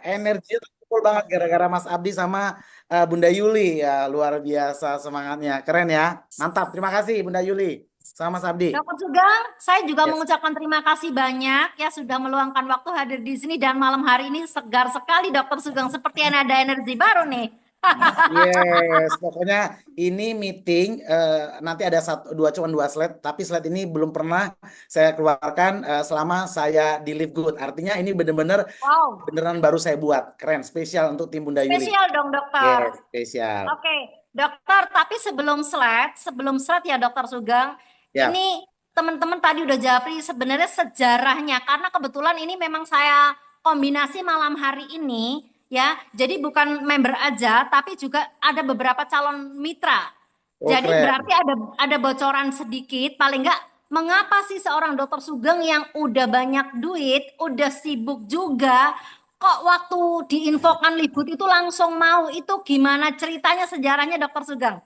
energi terkumpul banget gara-gara Mas Abdi sama Bunda Yuli ya, luar biasa semangatnya, keren ya, mantap. Terima kasih Bunda Yuli sama Mas Abdi. Dokter Sugeng, saya juga Yes. mengucapkan terima kasih banyak ya sudah meluangkan waktu hadir di sini dan malam hari ini segar sekali Dokter Sugeng seperti ada energi baru nih. Yes, pokoknya ini meeting nanti ada cuma dua slide, tapi slide ini belum pernah saya keluarkan selama saya di Live Good. Artinya ini benar-benar Wow, beneran baru saya buat, keren, spesial untuk tim Bunda Yuli. spesial dong dokter. Yes, spesial. Oke, dokter, tapi sebelum slide ya Dokter Sugeng, Ya, ini teman-teman tadi udah japri sebenarnya sejarahnya karena kebetulan ini memang saya kombinasi malam hari ini ya. Jadi bukan member aja, tapi juga ada beberapa calon mitra. oh Jadi keren. berarti ada bocoran sedikit, paling enggak mengapa sih seorang Dokter Sugeng yang udah banyak duit, udah sibuk juga, kok waktu diinfokan libur itu langsung mau? Itu gimana ceritanya sejarahnya Dokter Sugeng?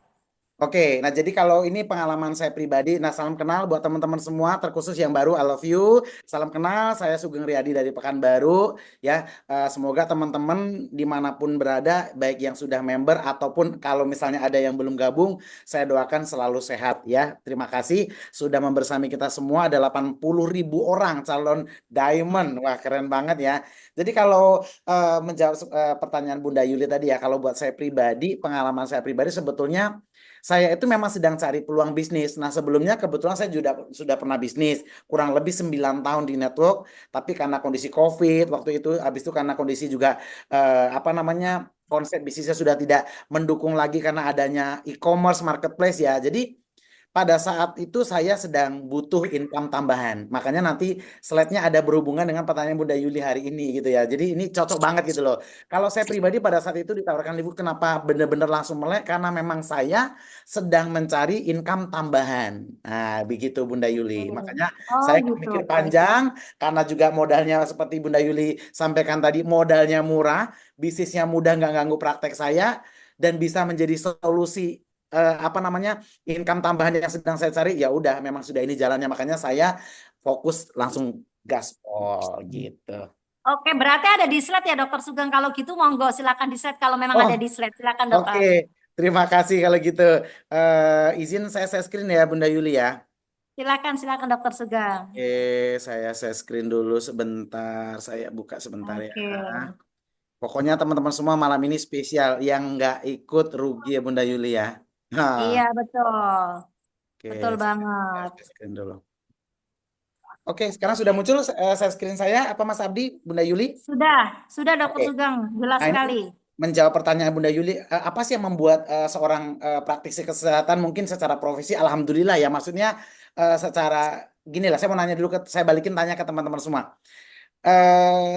Oke, nah jadi kalau ini pengalaman saya pribadi, nah salam kenal buat teman-teman semua, terkhusus yang baru, I love you. Salam kenal, saya Sugeng Riyadi dari Pekanbaru. Ya, semoga teman-teman dimanapun berada, baik yang sudah member ataupun kalau misalnya ada yang belum gabung, saya doakan selalu sehat ya. Terima kasih sudah membersami kita semua. Ada 80.000 orang calon Diamond, wah keren banget ya. Jadi kalau menjawab pertanyaan Bunda Yuli tadi ya, kalau buat saya pribadi, pengalaman saya pribadi sebetulnya saya itu memang sedang cari peluang bisnis. Nah, sebelumnya kebetulan saya sudah pernah bisnis, kurang lebih 9 tahun di network, tapi karena kondisi COVID waktu itu, habis itu karena kondisi juga apa namanya, konsep bisnisnya sudah tidak mendukung lagi karena adanya e-commerce marketplace ya. Jadi pada saat itu saya sedang butuh income tambahan. Makanya nanti slide-nya ada berhubungan dengan pertanyaan Bunda Yuli hari ini gitu ya. Jadi ini cocok banget gitu loh. Kalau saya pribadi pada saat itu ditawarkan libur, kenapa benar-benar langsung melek? Karena memang saya sedang mencari income tambahan. Nah, begitu Bunda Yuli. Makanya Oh saya gitu, mikir oke. panjang karena juga modalnya seperti Bunda Yuli sampaikan tadi, modalnya murah, bisnisnya mudah, nggak ganggu praktek saya, dan bisa menjadi solusi apa namanya, income tambahan yang sedang saya cari. Ya udah, memang sudah ini jalannya, makanya saya fokus langsung gaspol gitu. Oke, berarti ada di slide ya Dokter Sugeng. Kalau gitu monggo silakan di slide kalau memang Oh, ada di slide. Silakan oke. dokter. Terima kasih kalau gitu. Izin saya screen ya Bunda Yuli ya. Silakan, silakan Dokter Sugeng. Oke, saya screen dulu sebentar. Saya buka sebentar ya. Oke. Pokoknya teman-teman semua malam ini spesial. Yang nggak ikut rugi ya Bunda Yuli ya. Iya, Nah, betul. oke, Betul banget. saya screen dulu. Oke, sekarang sudah muncul saya screen saya. Apa Mas Abdi, Bunda Yuli? Sudah Dokter Oke. Sugeng. Jelas Nah, ini sekali. menjawab pertanyaan Bunda Yuli, apa sih yang membuat seorang praktisi kesehatan mungkin secara profesi, alhamdulillah ya, maksudnya secara gini lah, saya mau nanya dulu saya balikin tanya ke teman-teman semua.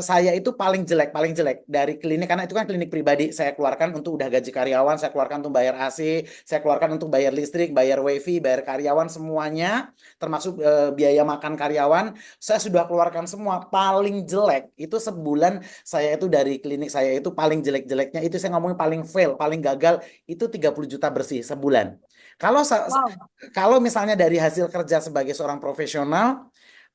Saya itu paling jelek dari klinik, karena itu kan klinik pribadi, saya keluarkan untuk udah gaji karyawan, saya keluarkan untuk bayar AC, saya keluarkan untuk bayar listrik, bayar wifi, bayar karyawan semuanya, termasuk biaya makan karyawan, saya sudah keluarkan semua. Paling jelek itu sebulan saya itu dari klinik saya itu paling jelek-jeleknya itu, saya ngomongin paling fail, paling gagal itu 30 juta bersih sebulan. Kalau Wow. kalau misalnya dari hasil kerja sebagai seorang profesional,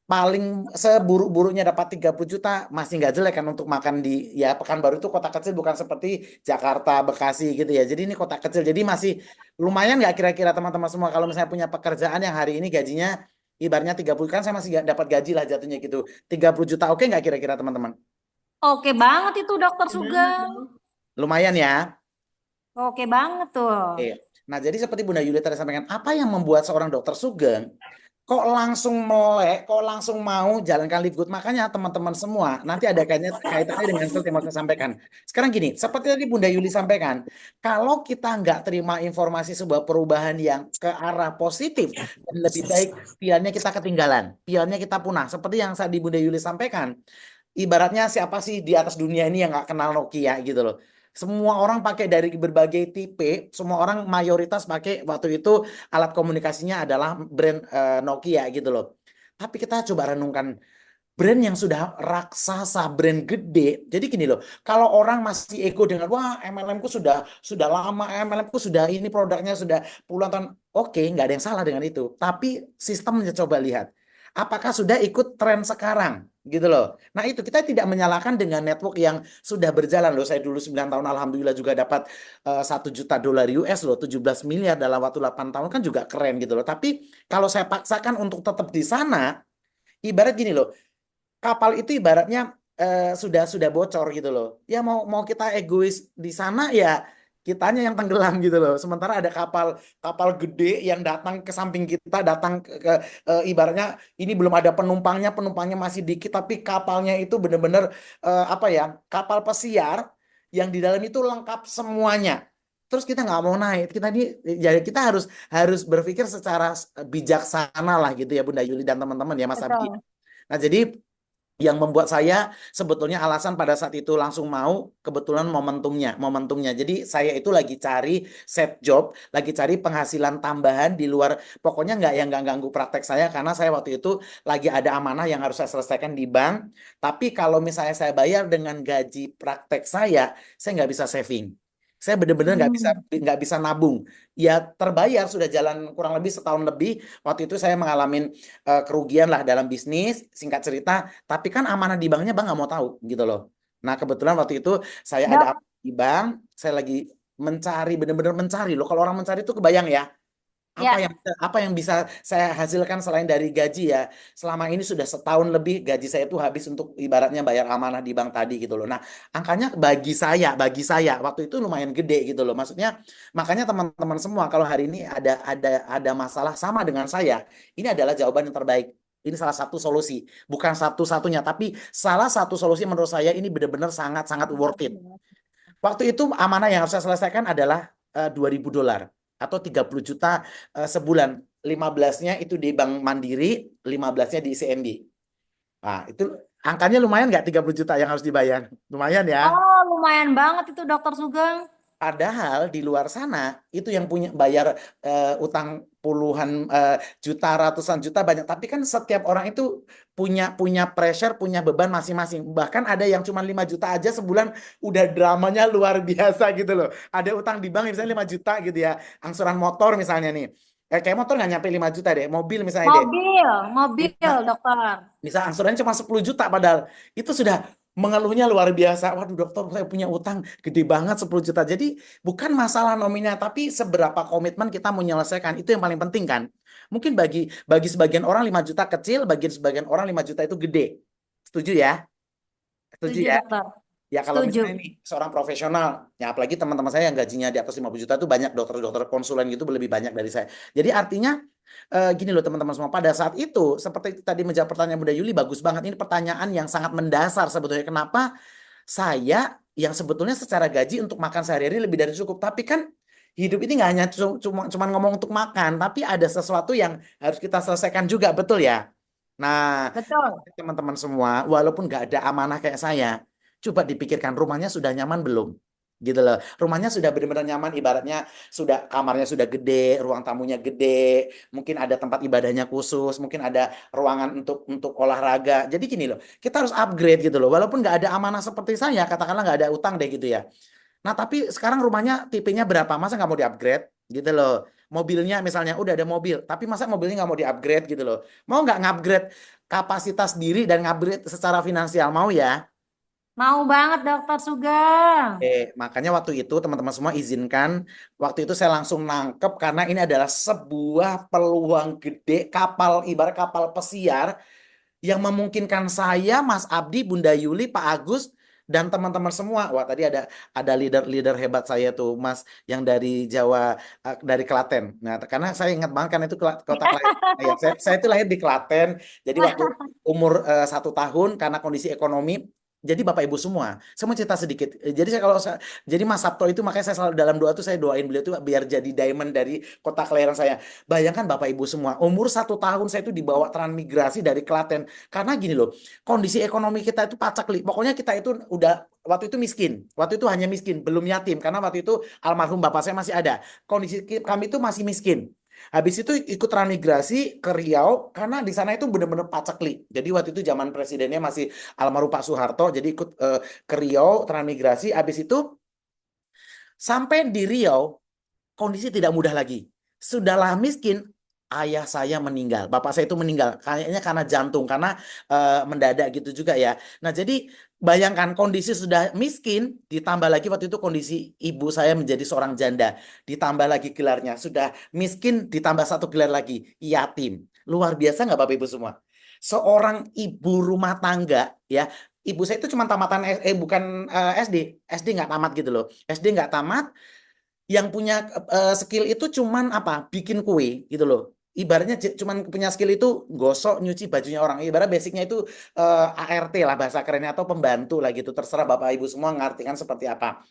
paling seburuk-buruknya dapat 30 juta masih nggak jelek kan untuk makan di, ya Pekanbaru itu kota kecil, bukan seperti Jakarta, Bekasi gitu ya. Jadi ini kota kecil. Jadi masih lumayan nggak kira-kira teman-teman semua, kalau misalnya punya pekerjaan yang hari ini gajinya ibaratnya 30, kan saya masih nggak dapat gaji lah jatuhnya gitu. 30 juta oke nggak kira-kira teman-teman? Oke banget itu Dokter Sugeng. Lumayan ya. Oke banget tuh. Iya. Nah, jadi seperti Bunda Yuli tadi sampaikan, apa yang membuat seorang dokter Sugeng kok langsung melek, kok langsung mau jalankan Live Good? Makanya teman-teman semua, nanti ada kaitannya dengan sesuatu yang mau saya sampaikan. Sekarang gini, seperti tadi Bunda Yuli sampaikan, kalau kita nggak terima informasi sebuah perubahan yang ke arah positif, dan lebih baik pionnya kita ketinggalan, pionnya kita punah. Seperti yang tadi Bunda Yuli sampaikan, ibaratnya siapa sih di atas dunia ini yang nggak kenal Nokia gitu loh. Semua orang pakai dari berbagai tipe, semua orang mayoritas pakai waktu itu alat komunikasinya adalah brand Nokia gitu loh. Tapi kita coba renungkan, brand yang sudah raksasa, brand gede. Jadi gini loh, kalau orang masih ego dengan wah MLM ku sudah lama, MLM ku sudah ini produknya sudah puluhan tahun, oke, nggak ada yang salah dengan itu. Tapi sistemnya coba lihat. apakah sudah ikut tren sekarang gitu loh. Nah itu kita tidak menyalahkan dengan network yang sudah berjalan loh. Saya dulu 9 tahun alhamdulillah juga dapat 1 juta dolar US loh, 17 miliar dalam waktu 8 tahun kan juga keren gitu loh. Tapi kalau saya paksakan untuk tetap di sana, ibarat gini loh, kapal itu ibaratnya sudah bocor gitu loh. Ya mau mau kita egois di sana ya kitanya yang tenggelam gitu loh. Sementara ada kapal kapal gede yang datang ke samping kita, datang ibaratnya ini belum ada penumpangnya, penumpangnya masih dikit tapi kapalnya itu benar-benar apa ya? Kapal pesiar yang di dalam itu lengkap semuanya. Terus kita nggak mau naik, kita ini ya kita harus harus berpikir secara bijaksana lah gitu ya Bunda Yuli dan teman-teman ya Mas Abdi. Betul. Nah, jadi yang membuat saya sebetulnya alasan pada saat itu langsung mau kebetulan momentumnya. Jadi saya itu lagi cari set job, lagi cari penghasilan tambahan di luar, pokoknya nggak yang nggak ganggu praktek saya karena saya waktu itu lagi ada amanah yang harus saya selesaikan di bank. Tapi kalau misalnya saya bayar dengan gaji praktek saya nggak bisa saving. Saya benar-benar Hmm. nggak bisa nabung. Ya terbayar sudah jalan kurang lebih setahun lebih. Waktu itu saya mengalami kerugian lah dalam bisnis. Singkat cerita, tapi kan amanah di banknya bank nggak mau tahu gitu loh. Nah kebetulan waktu itu saya ada Dok, amanah di bank, saya lagi mencari benar-benar mencari loh. Kalau orang mencari itu kebayang ya ya. apa yang bisa saya hasilkan selain dari gaji ya. Selama ini sudah setahun lebih gaji saya itu habis untuk ibaratnya bayar amanah di bank tadi gitu loh. Nah angkanya bagi saya waktu itu lumayan gede gitu loh. Maksudnya makanya teman-teman semua kalau hari ini ada masalah sama dengan saya, ini adalah jawaban yang terbaik. Ini salah satu solusi, bukan satu-satunya, tapi salah satu solusi menurut saya ini benar-benar sangat-sangat worth it. Waktu itu amanah yang harus saya selesaikan adalah 2.000 dolar atau 30 juta sebulan. 15-nya itu di Bank Mandiri, 15-nya di CMB. Nah, itu angkanya lumayan nggak 30 juta yang harus dibayar? Lumayan ya. Oh, lumayan banget itu Dokter Sugeng. Padahal di luar sana itu yang punya bayar utang puluhan juta, ratusan juta banyak. Tapi kan setiap orang itu punya punya pressure, punya beban masing-masing. Bahkan ada yang cuma 5 juta aja sebulan udah dramanya luar biasa gitu loh. Ada utang di bank misalnya 5 juta gitu ya. Angsuran motor misalnya nih. Kayak motor nggak nyampe 5 juta deh. Mobil misalnya deh. Mobil, dokter. Misal angsurannya cuma 10 juta padahal itu sudah mengeluhnya luar biasa. Waduh dokter saya punya utang gede banget 10 juta. Jadi bukan masalah nominal tapi seberapa komitmen kita mau menyelesaikan itu yang paling penting kan. Mungkin bagi bagi sebagian orang 5 juta kecil, bagi sebagian orang 5 juta itu gede. Setuju ya? Setuju Setuju, ya? dokter. Ya kalau Setuju. misalnya nih seorang profesional, ya apalagi teman-teman saya yang gajinya di atas 50 juta itu banyak dokter-dokter konsulen gitu lebih banyak dari saya. Jadi artinya gini loh teman-teman semua, pada saat itu seperti tadi menjawab pertanyaan Bunda Yuli bagus banget. Ini pertanyaan yang sangat mendasar sebetulnya. Kenapa saya yang sebetulnya secara gaji untuk makan sehari-hari lebih dari cukup, tapi kan hidup ini nggak hanya cuma ngomong untuk makan, tapi ada sesuatu yang harus kita selesaikan juga, betul ya? Nah, Betul. teman-teman semua, walaupun nggak ada amanah kayak saya, coba dipikirkan rumahnya sudah nyaman belum? Gitu loh. Rumahnya sudah benar-benar nyaman, ibaratnya sudah kamarnya sudah gede, ruang tamunya gede, mungkin ada tempat ibadahnya khusus, mungkin ada ruangan untuk olahraga. Jadi gini loh, kita harus upgrade gitu loh. Walaupun nggak ada amanah seperti saya, katakanlah nggak ada utang deh gitu ya. Nah, tapi sekarang rumahnya tipenya berapa? Masa nggak mau di-upgrade? Gitu loh. Mobilnya misalnya udah ada mobil, tapi masa mobilnya nggak mau di-upgrade gitu loh. Mau nggak ngupgrade kapasitas diri dan ngupgrade secara finansial? Mau ya? Mau banget Dokter Sugeng. Makanya waktu itu teman-teman semua izinkan, waktu itu saya langsung nangkep karena ini adalah sebuah peluang gede kapal, ibarat kapal pesiar yang memungkinkan saya, Mas Abdi, Bunda Yuli, Pak Agus, dan teman-teman semua. Wah, tadi ada leader-leader hebat saya tuh, Mas, yang dari Jawa, dari Klaten. Nah, karena saya ingat banget kan itu kota kelahiran saya. Saya itu lahir di Klaten. Jadi waktu umur 1 tahun karena kondisi ekonomi. Jadi Bapak Ibu semua, saya mau cerita sedikit. Jadi jadi Mas Sabto itu makanya saya selalu dalam doa tuh saya doain beliau tuh biar jadi diamond dari kota kelahiran saya. Bayangkan Bapak Ibu semua, umur 1 tahun saya itu dibawa transmigrasi dari Klaten. Karena gini loh, kondisi ekonomi kita itu pacaklik. Pokoknya kita itu udah waktu itu miskin. Waktu itu hanya miskin, belum yatim. Karena waktu itu almarhum bapak saya masih ada. Kondisi kami itu masih miskin. Habis itu ikut transmigrasi ke Riau karena di sana itu benar-benar pacaklik. Jadi waktu itu zaman presidennya masih almarhum Pak Soeharto. Jadi ikut ke Riau transmigrasi. Habis itu sampai di Riau kondisi tidak mudah lagi. Sudahlah miskin, ayah saya meninggal, bapak saya itu meninggal, kayaknya karena jantung, karena mendadak gitu juga ya. Nah, jadi bayangkan kondisi sudah miskin, ditambah lagi waktu itu kondisi ibu saya menjadi seorang janda, ditambah lagi gelarnya, sudah miskin, ditambah satu gelar lagi, yatim. Luar biasa nggak Bapak Ibu semua? Seorang ibu rumah tangga ya, ibu saya itu cuma tamatan bukan SD, SD nggak tamat gitu loh, SD nggak tamat, yang punya skill itu cuman apa? Bikin kue gitu loh. Ibaratnya cuman punya skill itu gosok nyuci bajunya orang. Ibarat basicnya itu ART lah bahasa kerennya, atau pembantu lah gitu. Terserah Bapak Ibu semua ngartikan seperti apa.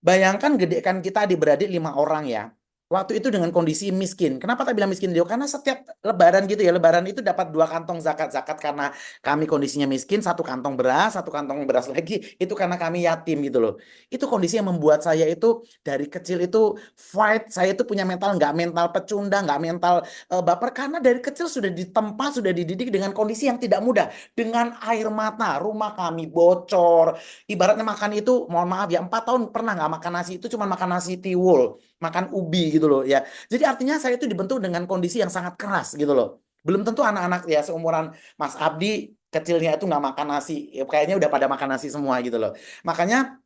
Bayangkan gedekan kita adik-beradik 5 orang ya. Waktu itu dengan kondisi miskin. Kenapa tak bilang miskin dia? Karena setiap lebaran gitu ya, lebaran itu dapat 2 kantong zakat. Zakat karena kami kondisinya miskin, 1 kantong beras, 1 kantong beras lagi. Itu karena kami yatim gitu loh. Itu kondisi yang membuat saya itu dari kecil itu fight. Saya itu punya mental, nggak mental pecundang, nggak mental baper. Karena dari kecil sudah ditempa, sudah dididik dengan kondisi yang tidak mudah. Dengan air mata, rumah kami bocor. Ibaratnya makan itu, mohon maaf ya, 4 tahun pernah nggak makan nasi, itu cuma makan nasi tiwul, makan ubi gitu loh ya. Jadi artinya saya itu dibentuk dengan kondisi yang sangat keras gitu loh. Belum tentu anak-anak ya seumuran Mas Abdi kecilnya itu nggak makan nasi, ya, kayaknya udah pada makan nasi semua gitu loh. Makanya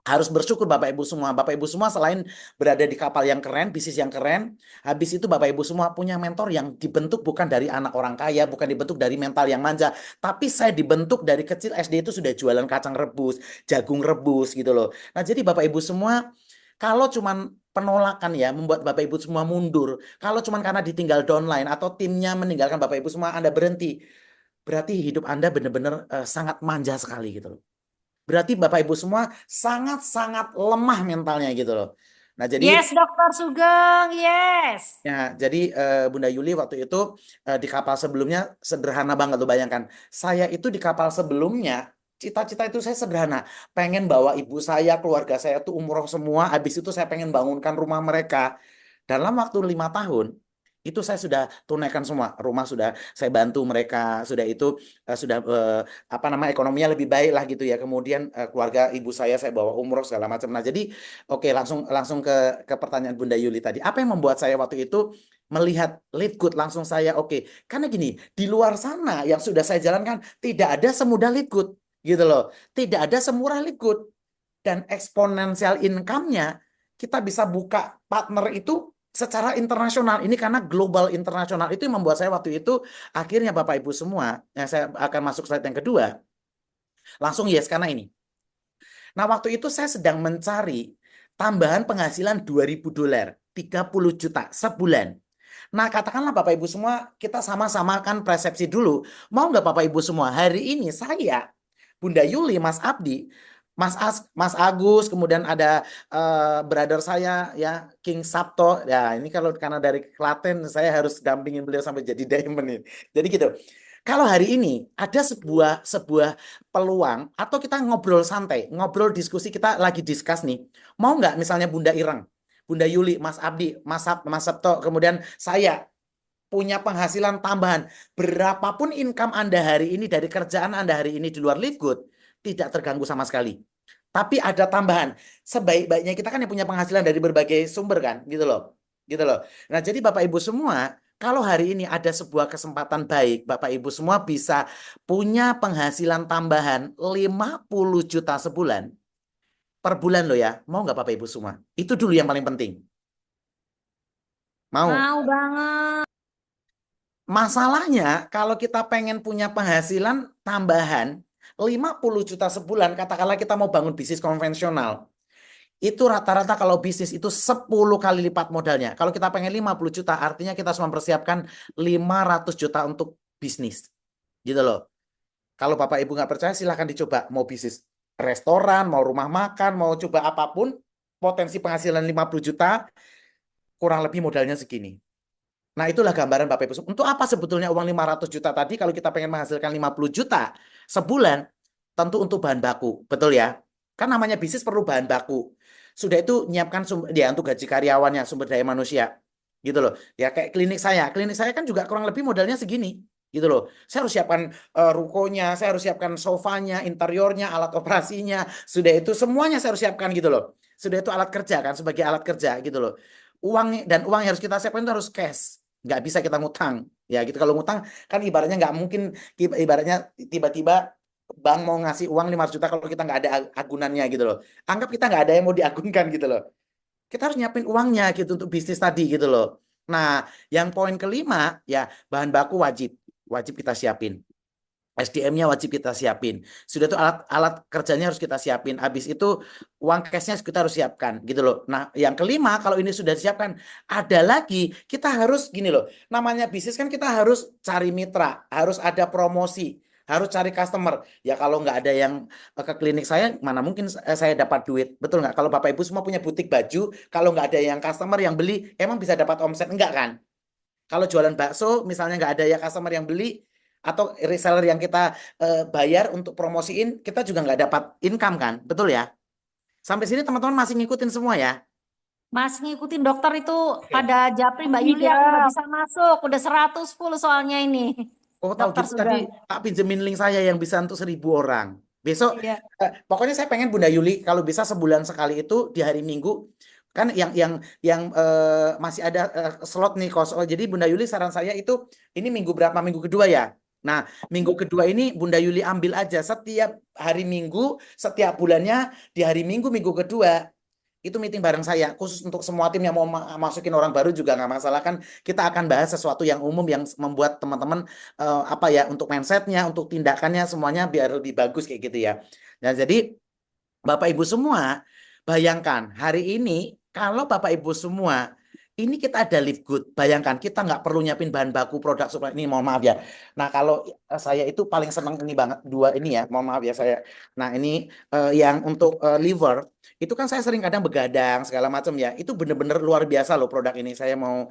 harus bersyukur Bapak Ibu semua. Bapak Ibu semua selain berada di kapal yang keren, bisnis yang keren, habis itu Bapak Ibu semua punya mentor yang dibentuk bukan dari anak orang kaya, bukan dibentuk dari mental yang manja, tapi saya dibentuk dari kecil SD itu sudah jualan kacang rebus, jagung rebus gitu loh. Nah, jadi Bapak Ibu semua, kalau cuman penolakan ya membuat Bapak Ibu semua mundur, kalau cuman karena ditinggal downline atau timnya meninggalkan Bapak Ibu semua Anda berhenti, berarti hidup Anda benar-benar sangat manja sekali gitu loh. Berarti Bapak Ibu semua sangat-sangat lemah mentalnya gitu loh. Nah, jadi Yes, Dokter Sugeng, yes. ya, jadi Bunda Yuli waktu itu di kapal sebelumnya sederhana banget tuh, bayangkan. Saya itu di kapal sebelumnya cita-cita itu saya sederhana, pengen bawa ibu saya, keluarga saya tuh umroh semua. Habis itu saya pengen bangunkan rumah mereka. Dalam waktu 5 tahun itu saya sudah tunaikan semua, rumah sudah saya bantu mereka, sudah itu sudah apa nama ekonominya lebih baik lah gitu ya. Kemudian keluarga ibu saya bawa umroh segala macam. Nah, jadi oke, langsung langsung ke pertanyaan Bunda Yuli tadi. Apa yang membuat saya waktu itu melihat Live Good, langsung saya oke. Karena gini, di luar sana yang sudah saya jalankan tidak ada semudah Live Good gitu loh. Tidak ada semurah Live Good, dan eksponensial income-nya kita bisa buka partner itu secara internasional. Ini karena global internasional itu yang membuat saya waktu itu akhirnya Bapak Ibu semua, ya saya akan masuk slide yang kedua. Langsung yes karena ini. Nah, waktu itu saya sedang mencari tambahan penghasilan $2.000, 30 juta sebulan. Nah, katakanlah Bapak Ibu semua, kita sama-sama kan persepsi dulu. Mau nggak Bapak Ibu semua, hari ini saya, Bunda Yuli, Mas Abdi, Mas Agus, kemudian ada brother saya ya, King Sabto. Ya, ini kalau karena dari Klaten, saya harus dampingin beliau sampai jadi diamond ini. Jadi gitu. Kalau hari ini ada sebuah sebuah peluang atau kita ngobrol santai, ngobrol diskusi, kita lagi discuss nih. Mau nggak misalnya Bunda Ireng, Bunda Yuli, Mas Abdi, Mas Sabto, kemudian saya punya penghasilan tambahan. Berapapun income Anda hari ini dari kerjaan Anda hari ini di luar Live Good, tidak terganggu sama sekali. Tapi ada tambahan. Sebaik-baiknya kita kan yang punya penghasilan dari berbagai sumber kan, gitu loh. Gitu loh. Nah, jadi Bapak Ibu semua, kalau hari ini ada sebuah kesempatan baik, Bapak Ibu semua bisa punya penghasilan tambahan 50 juta sebulan. Per bulan loh ya. Mau nggak Bapak Ibu semua? Itu dulu yang paling penting. Mau. Mau banget. Masalahnya kalau kita pengen punya penghasilan tambahan 50 juta sebulan, katakanlah kita mau bangun bisnis konvensional, itu rata-rata kalau bisnis itu 10 kali lipat modalnya. Kalau kita pengen 50 juta, artinya kita harus mempersiapkan 500 juta untuk bisnis. Gitu loh. Kalau Bapak Ibu nggak percaya, silahkan dicoba. Mau bisnis restoran, mau rumah makan, mau coba apapun, potensi penghasilan 50 juta, kurang lebih modalnya segini. Nah, itulah gambaran Bapak Ibu. Untuk apa sebetulnya uang 500 juta tadi kalau kita pengen menghasilkan 50 juta sebulan? Tentu untuk bahan baku, betul ya? Kan namanya bisnis perlu bahan baku. Sudah itu nyiapkan sumber dia untuk gaji karyawannya, sumber daya manusia. Gitu loh. Ya kayak klinik saya. Klinik saya kan juga kurang lebih modalnya segini. Gitu loh. Saya harus siapkan rukonya, saya harus siapkan sofanya, interiornya, alat operasinya. Sudah itu semuanya saya harus siapkan gitu loh. Sudah itu alat kerja kan, sebagai alat kerja gitu loh. Uang dan uang yang harus kita siapkan itu harus cash. nggak bisa kita ngutang. Ya gitu, kalau ngutang kan ibaratnya nggak mungkin, ibaratnya tiba-tiba bank mau ngasih uang 500 juta kalau kita nggak ada agunannya gitu loh. Anggap kita nggak ada yang mau diagunkan gitu loh. Kita harus nyiapin uangnya gitu untuk bisnis tadi gitu loh. Nah, yang poin kelima ya, bahan baku wajib wajib kita siapin. SDM-nya wajib kita siapin. Sudah tuh alat-alat kerjanya harus kita siapin. Habis itu uang cash-nya kita harus siapkan gitu loh. Nah, yang kelima kalau ini sudah disiapkan, ada lagi kita harus gini loh. Namanya bisnis kan kita harus cari mitra, harus ada promosi, harus cari customer. Ya kalau nggak ada yang ke klinik saya, mana mungkin saya dapat duit. Betul nggak? Kalau Bapak Ibu semua punya butik baju, kalau nggak ada yang customer yang beli, emang bisa dapat omset? Enggak kan? Kalau jualan bakso, misalnya nggak ada ya customer yang beli, atau reseller yang kita bayar untuk promosiin, kita juga nggak dapat income kan, betul ya? Sampai sini teman-teman masih ngikutin semua ya? Mas ngikutin dokter itu Oke. pada japri Mbak Yuli aku nggak Iya, bisa masuk. Udah 100 full soalnya ini. Oh tahu Dokter gitu, tadi Sugeng. Pak pinjemin link saya yang bisa untuk 1.000 orang. Besok, Iya. pokoknya saya pengen Bunda Yuli kalau bisa sebulan sekali itu di hari Minggu, kan yang masih ada slot nih kosong. Jadi Bunda Yuli saran saya itu ini minggu berapa? Minggu kedua ya. Nah, minggu kedua ini Bunda Yuli ambil aja setiap hari Minggu, setiap bulannya di hari Minggu minggu kedua itu meeting bareng saya khusus untuk semua tim yang mau masukin orang baru juga nggak masalah kan, kita akan bahas sesuatu yang umum yang membuat teman-teman apa ya, untuk mindsetnya, untuk tindakannya semuanya biar lebih bagus kayak gitu ya. Nah jadi Bapak Ibu semua, bayangkan hari ini kalau Bapak Ibu semua ini kita ada live good. Bayangkan kita nggak perlu nyiapin bahan baku produk supply ini, mohon maaf ya. Nah kalau saya itu paling senang ini banget dua ini ya, mohon maaf ya saya. Nah ini yang untuk liver itu kan saya sering kadang begadang segala macam ya. Itu bener-bener luar biasa loh produk ini. Saya mau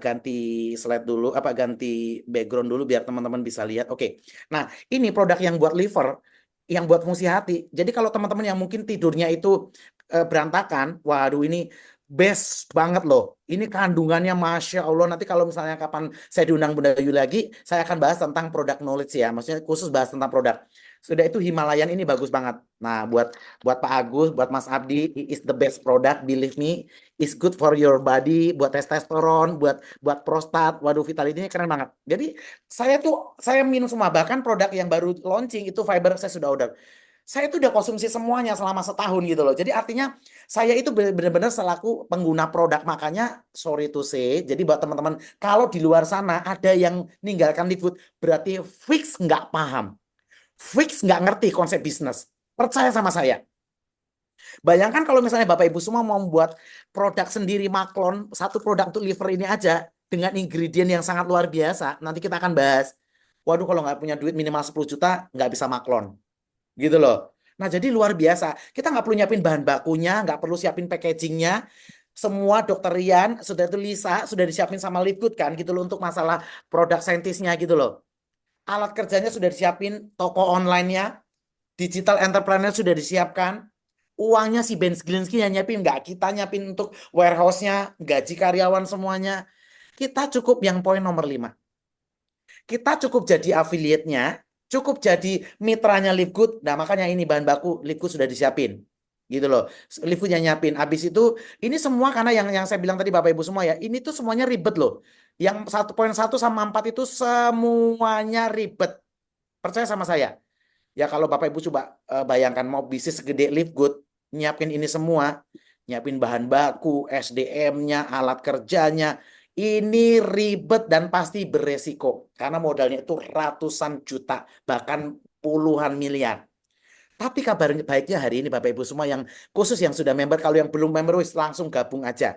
ganti slide dulu, apa ganti background dulu biar teman-teman bisa lihat. Oke. Nah ini produk yang buat liver, yang buat fungsi hati. Jadi kalau teman-teman yang mungkin tidurnya itu berantakan, waduh ini best banget loh. Ini kandungannya Masya Allah. Nanti kalau misalnya kapan saya diundang Bunda Yu lagi, saya akan bahas tentang produk knowledge ya. Maksudnya khusus bahas tentang produk. Sudah itu Himalayan ini bagus banget. Nah, buat buat Pak Agus, buat Mas Abdi, is the best product, believe me. It's good for your body, buat testosteron, buat prostat. Waduh, Vitality ini keren banget. Jadi saya minum semua, bahkan produk yang baru launching itu fiber saya sudah order. Saya itu udah konsumsi semuanya selama setahun gitu loh. Jadi artinya saya itu benar-benar selaku pengguna produk, makanya sorry to say. Jadi buat teman-teman, kalau di luar sana ada yang ninggalkan Liquid, berarti fix nggak paham, fix nggak ngerti konsep bisnis. Percaya sama saya. Bayangkan kalau misalnya Bapak Ibu semua mau membuat produk sendiri maklon, satu produk untuk liver ini aja dengan ingredient yang sangat luar biasa. Nanti kita akan bahas. Waduh, kalau nggak punya duit minimal 10 juta nggak bisa maklon gitu loh. Nah, jadi luar biasa. Kita nggak perlu nyiapin bahan bakunya, nggak perlu siapin packagingnya. Semua dokter Rian sudah itu Lisa sudah disiapin sama Liquid kan gitu loh untuk masalah produk saintisnya gitu loh. Alat kerjanya sudah disiapin, toko online-nya, digital entrepreneur sudah disiapkan. Uangnya si Ben Zielinski yang nyiapin, nggak kita nyiapin untuk warehouse-nya, gaji karyawan semuanya. Kita cukup yang poin nomor 5. Kita cukup jadi affiliate-nya, cukup jadi mitranya Livegood. Nah, makanya ini bahan baku Livegood sudah disiapin. Gitu loh. Livegoodnya nyiapin. Habis itu ini semua karena yang saya bilang tadi Bapak Ibu semua ya, ini tuh semuanya ribet loh. Yang 1.1 sama 4 itu semuanya ribet. Percaya sama saya. Ya kalau Bapak Ibu coba bayangkan mau bisnis segede Livegood, nyiapin ini semua, nyiapin bahan baku, SDM-nya, alat kerjanya, ini ribet dan pasti beresiko. Karena modalnya itu ratusan juta, bahkan puluhan miliar. Tapi kabar baiknya hari ini Bapak Ibu semua yang khusus yang sudah member, kalau yang belum member langsung gabung aja.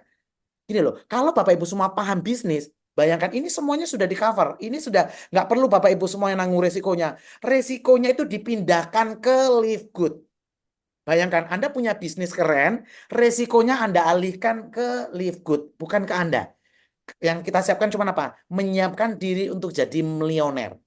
Gini loh, kalau Bapak Ibu semua paham bisnis, bayangkan ini semuanya sudah di cover. Ini sudah nggak perlu Bapak Ibu semua yang nanggung resikonya. Resikonya itu dipindahkan ke Live Good. Bayangkan Anda punya bisnis keren, resikonya Anda alihkan ke Live Good, bukan ke Anda. Yang kita siapkan cuma apa? Menyiapkan diri untuk jadi milioner.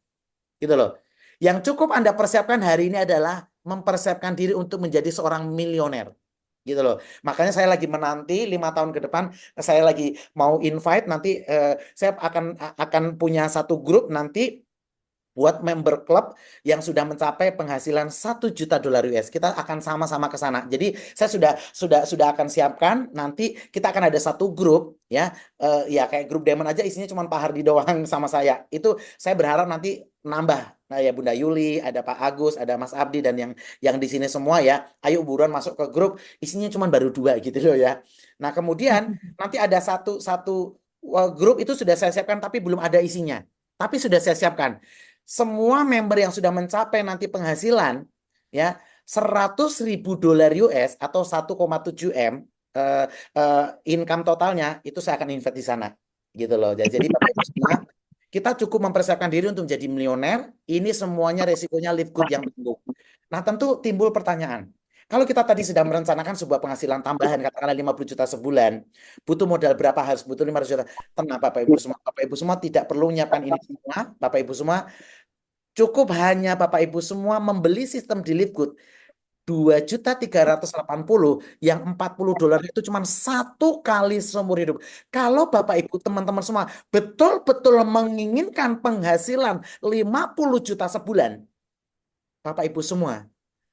Gitu loh. Yang cukup Anda persiapkan hari ini adalah mempersiapkan diri untuk menjadi seorang milioner. Gitu loh. Makanya saya lagi menanti 5 tahun ke depan, saya lagi mau invite nanti saya akan punya satu grup nanti buat member klub yang sudah mencapai penghasilan 1 juta dolar US. Kita akan sama-sama ke sana. Jadi saya sudah akan siapkan, nanti kita akan ada satu grup ya, ya kayak grup Diamond aja isinya cuma Pak Hardi doang sama saya. Itu saya berharap nanti nambah. Nah ya Bunda Yuli, ada Pak Agus, ada Mas Abdi dan yang di sini semua ya. Ayo buruan masuk ke grup, isinya cuma baru 2 gitu loh ya. Nah, kemudian nanti ada satu satu grup itu sudah saya siapkan tapi belum ada isinya. Tapi sudah saya siapkan semua member yang sudah mencapai nanti penghasilan ya 100.000 dolar US atau 1,7 M, income totalnya itu saya akan invest di sana gitu loh. Jadi Bapak Ibu semua, kita cukup mempersiapkan diri untuk menjadi milioner. Ini semuanya resikonya live good yang tanggung. Nah, tentu timbul pertanyaan. Kalau kita tadi sedang merencanakan sebuah penghasilan tambahan, katakanlah 50 juta sebulan, butuh modal berapa? Harus butuh 500 juta. Tenang Bapak Ibu semua. Bapak Ibu semua tidak perlu nyiapkan ini semua. Bapak Ibu semua cukup hanya Bapak Ibu semua membeli sistem di Livegood 2.380 yang 40 dolar itu cuma satu kali seumur hidup. Kalau Bapak Ibu teman-teman semua betul-betul menginginkan penghasilan 50 juta sebulan, Bapak Ibu semua,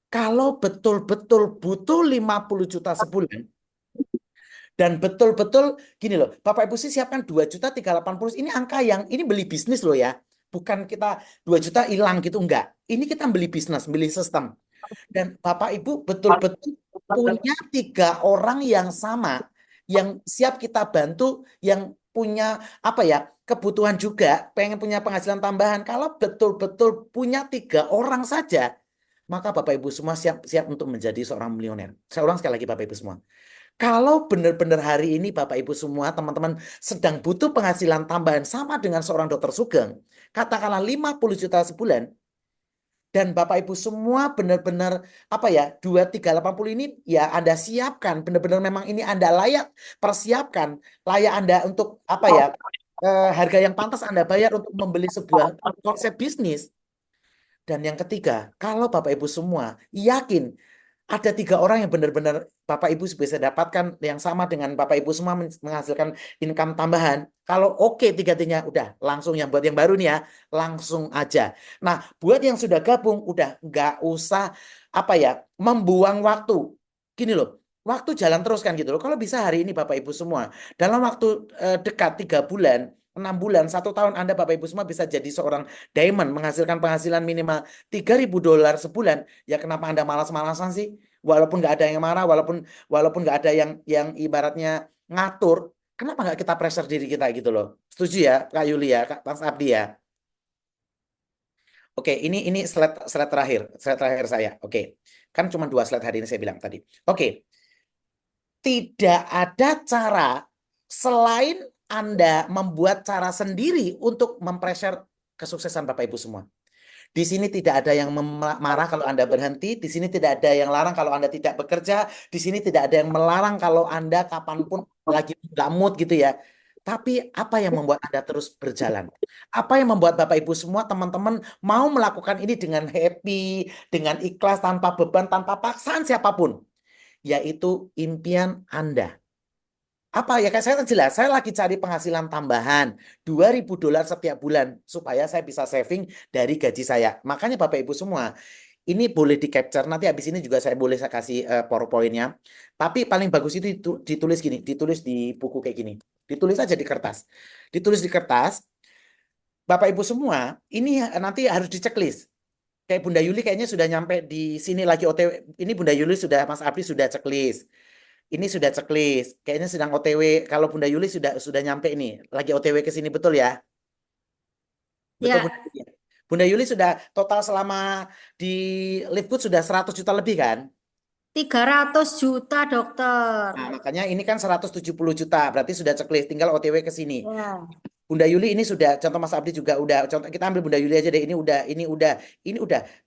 kalau betul-betul butuh 50 juta sebulan, dan betul-betul gini loh, Bapak Ibu sih siapkan 2.380 ini angka yang ini beli bisnis loh ya. Bukan kita 2 juta hilang gitu enggak. Ini kita beli bisnis, beli sistem. Dan Bapak Ibu betul-betul punya 3 orang yang sama yang siap kita bantu, yang punya apa ya, kebutuhan juga, pengen punya penghasilan tambahan. Kalau betul-betul punya 3 orang saja, maka Bapak Ibu semua siap untuk menjadi seorang milioner. Saya ulang sekali lagi Bapak Ibu semua. Kalau benar-benar hari ini Bapak Ibu semua teman-teman sedang butuh penghasilan tambahan sama dengan seorang dokter Sugeng, katakanlah 50 juta sebulan, dan Bapak Ibu semua benar-benar apa ya 2.380 ini ya Anda siapkan, benar-benar memang ini Anda layak persiapkan, layak Anda untuk apa ya, harga yang pantas Anda bayar untuk membeli sebuah konsep bisnis. Dan yang ketiga, kalau Bapak Ibu semua yakin ada 3 orang yang benar-benar Bapak Ibu bisa dapatkan yang sama dengan Bapak Ibu semua menghasilkan income tambahan. Kalau oke tiga-tiganya udah langsung, yang buat yang baru nih ya langsung aja. Nah buat yang sudah gabung udah nggak usah apa ya membuang waktu. Gini loh, waktu jalan terus kan gitu loh. Kalau bisa hari ini Bapak Ibu semua dalam waktu dekat 3 bulan, 6 bulan, 1 tahun Anda Bapak Ibu semua bisa jadi seorang diamond menghasilkan penghasilan minimal 3.000 dolar sebulan. Ya kenapa Anda malas-malasan sih? Walaupun nggak ada yang marah, walaupun walaupun nggak ada yang ibaratnya ngatur, kenapa nggak kita pressure diri kita gitu loh? Setuju ya, Kak Yuli ya, Kak Mas Abdi ya. Oke, ini slide terakhir saya. Oke, kan cuma 2 slide hari ini saya bilang tadi. Oke, tidak ada cara selain Anda membuat cara sendiri untuk mempressure kesuksesan Bapak Ibu semua. Di sini tidak ada yang marah kalau Anda berhenti. Di sini tidak ada yang larang kalau Anda tidak bekerja. Di sini tidak ada yang melarang kalau Anda kapanpun lagi nggak mood gitu ya. Tapi apa yang membuat Anda terus berjalan? Apa yang membuat Bapak Ibu semua teman-teman mau melakukan ini dengan happy, dengan ikhlas, tanpa beban, tanpa paksaan siapapun? Yaitu impian Anda. Apa ya, kayak saya kan jelas, saya lagi cari penghasilan tambahan 2.000 dolar setiap bulan supaya saya bisa saving dari gaji saya. Makanya Bapak Ibu semua, ini boleh di capture, nanti habis ini juga saya kasih PowerPoint-nya. Tapi paling bagus itu ditulis gini, ditulis di buku kayak gini. Ditulis aja di kertas. Ditulis di kertas, Bapak Ibu semua, ini nanti harus di checklist. Kayak Bunda Yuli kayaknya sudah nyampe di sini lagi OTW. Ini Bunda Yuli sudah, Mas Abdi sudah checklist. Ini sudah checklist. Kayaknya sedang OTW. Kalau Bunda Yuli sudah nyampe ini, lagi OTW ke sini betul ya? Betul Bunda Ya, Yuli. Bunda Yuli sudah total selama di Livegood sudah 100 juta lebih kan? 300 juta dokter. Nah, makanya ini kan 170 juta, berarti sudah checklist, tinggal OTW ke sini. Ya. Bunda Yuli ini sudah, contoh Mas Abdi juga udah, contoh kita ambil Bunda Yuli aja deh, ini udah.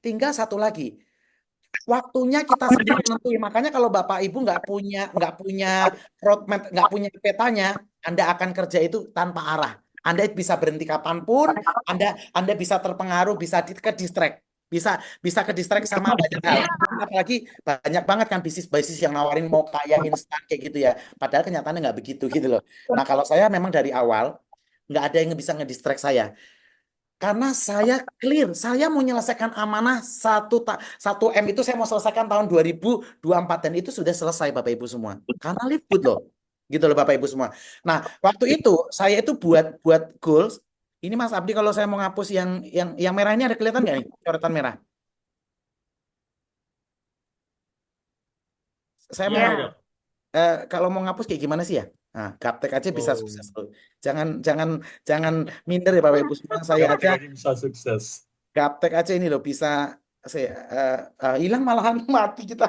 Tinggal satu lagi. Waktunya kita sendiri menentuin. Makanya kalau Bapak Ibu nggak punya roadmap, nggak punya petanya, Anda akan kerja itu tanpa arah. Anda bisa berhenti kapanpun, Anda bisa terpengaruh, bisa ke distract, bisa bisa ke distract sama banyak hal. Apalagi banyak banget kan bisnis-bisnis yang nawarin mau kaya instan kayak gitu ya. Padahal kenyataannya nggak begitu gitu loh. Nah kalau saya memang dari awal nggak ada yang bisa ngedistract saya. Karena saya clear, saya mau menyelesaikan amanah 1 M itu saya mau selesaikan tahun 2024 dan itu sudah selesai Bapak Ibu semua. Karena libur loh. Gitu loh Bapak Ibu semua. Nah, waktu itu saya itu buat buat goals. Ini Mas Abdi kalau saya mau ngapus yang merah ini ada kelihatan nggak nih? Coretan merah. Saya Iya mau ada Ya. dok. kalau mau ngapus kayak gimana sih ya? Nah, gaptek aja bisa Oh, sukses loh. Jangan jangan jangan minder ya Bapak Ibu semua. Saya aja gaptek aja bisa sukses. gaptek aja ini loh bisa saya hilang malahan mati kita.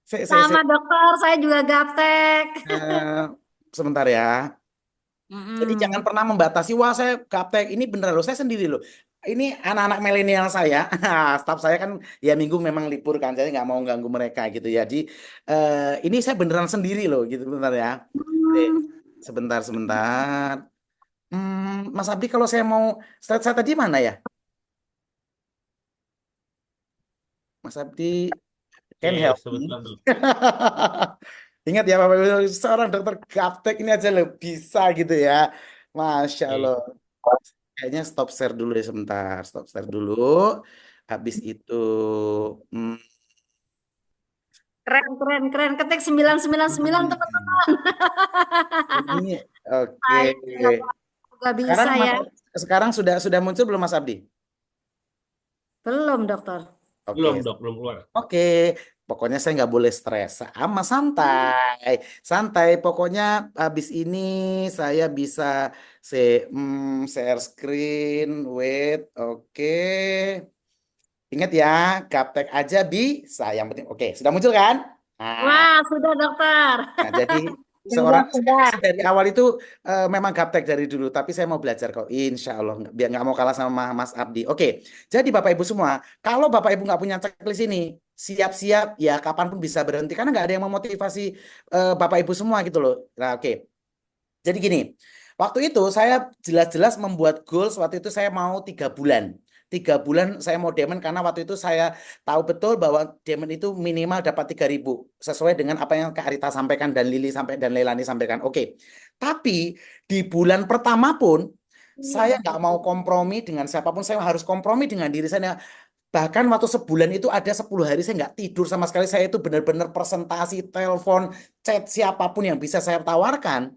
Sama dokter, saya juga gaptek. Eh, sebentar ya. Jadi jangan Mm-mm. pernah membatasi, wah saya gaptek. Ini bener loh, saya sendiri loh. Ini anak-anak milenial saya, staf saya kan ya minggu memang libur kan, saya nggak mau ganggu mereka gitu ya. Jadi ini saya beneran sendiri loh gitu, bentar ya. Oke, Hmm. sebentar, sebentar. Mas Abdi kalau saya mau start saya tadi mana ya? Mas Abdi can Oke, help me. sebentar dok. Ingat ya Bapak Ibu, seorang dokter gaptek ini aja loh bisa gitu ya. Masya Allah. Oke. Kayaknya stop share dulu ya sebentar. Stop share dulu. Habis itu hmm, Keren, keren, keren. Ketik 999 teman-teman. ini oke. Saya nggak Sekarang bisa Mas, ya. sekarang sudah muncul belum Mas Abdi? Belum, dokter. Oke. Belum dok, belum keluar. Oke, pokoknya saya nggak boleh stres, sama santai, santai. Pokoknya habis ini saya bisa share screen, wait, oke. Ingat ya, gaptek aja bisa. Yang penting, oke, sudah muncul kan? Nah, Wah, sudah dokter. Nah, jadi Sudah, seorang sudah. saya dari awal itu memang gaptek dari dulu, tapi saya mau belajar kok, insya Allah, biar nggak mau kalah sama Mas Abdi. Oke, jadi Bapak Ibu semua, kalau Bapak Ibu nggak punya checklist ini, siap-siap ya kapanpun bisa berhenti, karena nggak ada yang memotivasi Bapak Ibu semua gitu loh. Nah, oke, jadi gini, waktu itu saya jelas-jelas membuat goals, waktu itu saya mau 3 bulan. 3 bulan saya mau diamond karena waktu itu saya tahu betul bahwa diamond itu minimal dapat 3.000 sesuai dengan apa yang Kak Arita sampaikan dan Lili sampai dan Leilani sampaikan. Oke, tapi di bulan pertama pun saya nggak mau kompromi dengan siapapun, saya harus kompromi dengan diri saya. Bahkan waktu sebulan itu ada 10 hari saya nggak tidur sama sekali. Saya itu benar-benar presentasi, telepon, chat siapapun yang bisa saya tawarkan.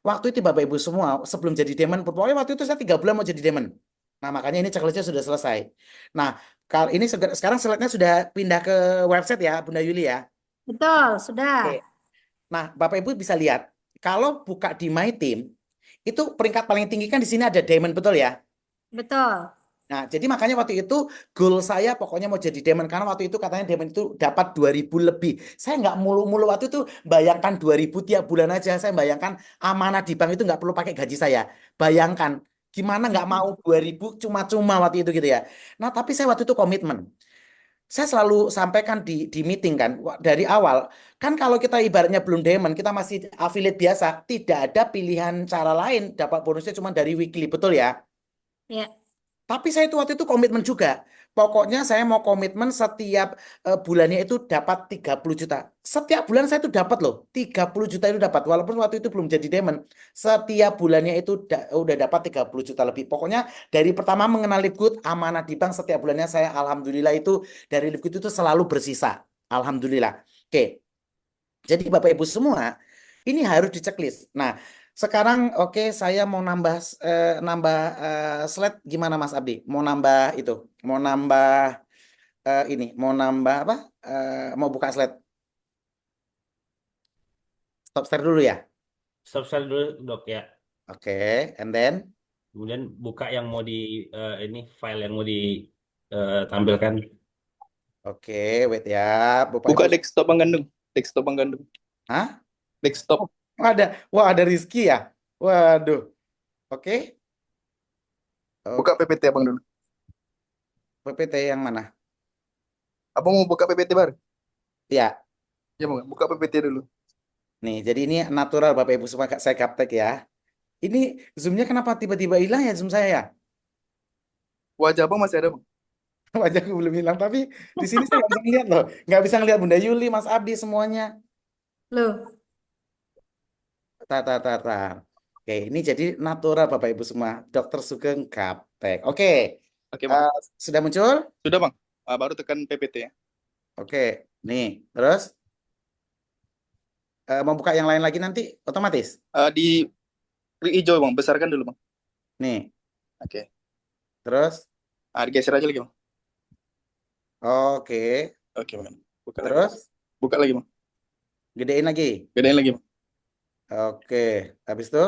Waktu itu Bapak Ibu semua sebelum jadi Demon, pokoknya waktu itu saya 3 bulan mau jadi Demon. Nah makanya ini checklistnya sudah selesai. Nah kalau ini sekarang slide-nya sudah pindah ke website ya Bunda Yuli ya. Betul, sudah. Oke. Nah Bapak Ibu bisa lihat kalau buka di My Team itu peringkat paling tinggi kan di sini ada Diamond betul ya. Betul. Nah, jadi makanya waktu itu goal saya pokoknya mau jadi Diamond karena waktu itu katanya Diamond itu dapat 2.000 lebih. Saya nggak mulu-mulu waktu itu bayangkan 2.000 tiap bulan aja. Saya bayangkan amanah di bank itu nggak perlu pakai gaji saya. Bayangkan gimana nggak mau 2.000 cuma-cuma waktu itu gitu ya. Nah, tapi saya waktu itu komitmen. Saya selalu sampaikan di meeting kan dari awal kan kalau kita ibaratnya belum Diamond kita masih affiliate biasa tidak ada pilihan cara lain dapat bonusnya cuma dari weekly betul ya. Ya. Tapi saya itu waktu itu komitmen juga. Pokoknya saya mau komitmen setiap bulannya itu dapat 30 juta. Setiap bulan saya itu dapat loh. 30 juta itu dapat. Walaupun waktu itu belum jadi diamond. Setiap bulannya itu udah dapat 30 juta lebih. Pokoknya dari pertama mengenal Lipgood, amanah di bank setiap bulannya saya alhamdulillah itu dari Lipgood itu selalu bersisa. Alhamdulillah. Oke. Jadi Bapak Ibu semua, ini harus diceklis. Nah, sekarang oke saya mau nambah slide gimana Mas Abdi? Mau nambah itu, mau nambah ini, mau nambah apa? Mau buka slide. Stop share dulu ya. Stop share dulu dok ya. Oke, and then Kemudian buka yang mau di ini file yang mau ditampilkan. oke, wait ya, Bapak Buka Ibu. desktop Bang Gandung. Desktop Bang Gandung. Hah? Desktop. Wah ada Rizky ya. Waduh. Oke. Buka Oh, PPT Abang dulu. PPT yang mana? Abang mau buka PPT baru? Ya, Ya Bang, buka PPT dulu. nih. Jadi ini natural Bapak Ibu semua saya gaptek ya. Ini zoomnya kenapa tiba-tiba hilang ya zoom saya ya? Wajah Abang masih ada Bang. Wajahku belum hilang, tapi di sini saya nggak bisa ngeliat loh. Nggak bisa ngeliat Bunda Yuli, Mas Abdi semuanya. Loh, Tar, tar, tar, tar. Oke, ini jadi natural Bapak Ibu semua. Dokter Sugeng Gaptek. Oke, Oke bang. sudah muncul? Sudah bang. Baru tekan PPT ya. Oke, nih. Terus mau buka yang lain lagi nanti otomatis. Di klik hijau bang. Besarkan dulu bang. Nih, Oke. terus. Digeser aja lagi bang. Oke, Oke bang. Buka lagi. terus Buka lagi bang. gedein lagi. Gedein lagi bang. Oke, habis itu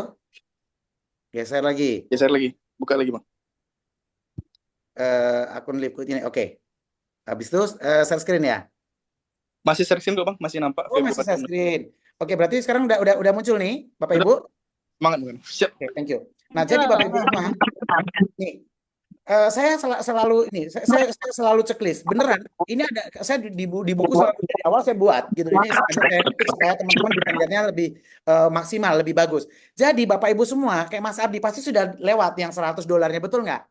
geser lagi. Geser lagi. Buka lagi bang. Akun Lipkut ini. Oke, habis itu share screen ya. Masih share screen kok bang. Masih nampak Oh, masih share screen. Oke, berarti sekarang udah muncul nih, Bapak Sudah. Ibu. Semangat bang. Siap. Oke, thank you. Nah, jadi Bapak Ibu semua, nih, saya selalu ini, saya selalu checklist. Beneran, ini ada saya di buku selalu dari awal saya buat gitu. Ini sengaja saya ketik supaya teman-teman bisa lihatnya lebih maksimal, lebih bagus. Jadi Bapak Ibu semua, kayak Mas Abdi pasti sudah lewat yang $100, betul nggak?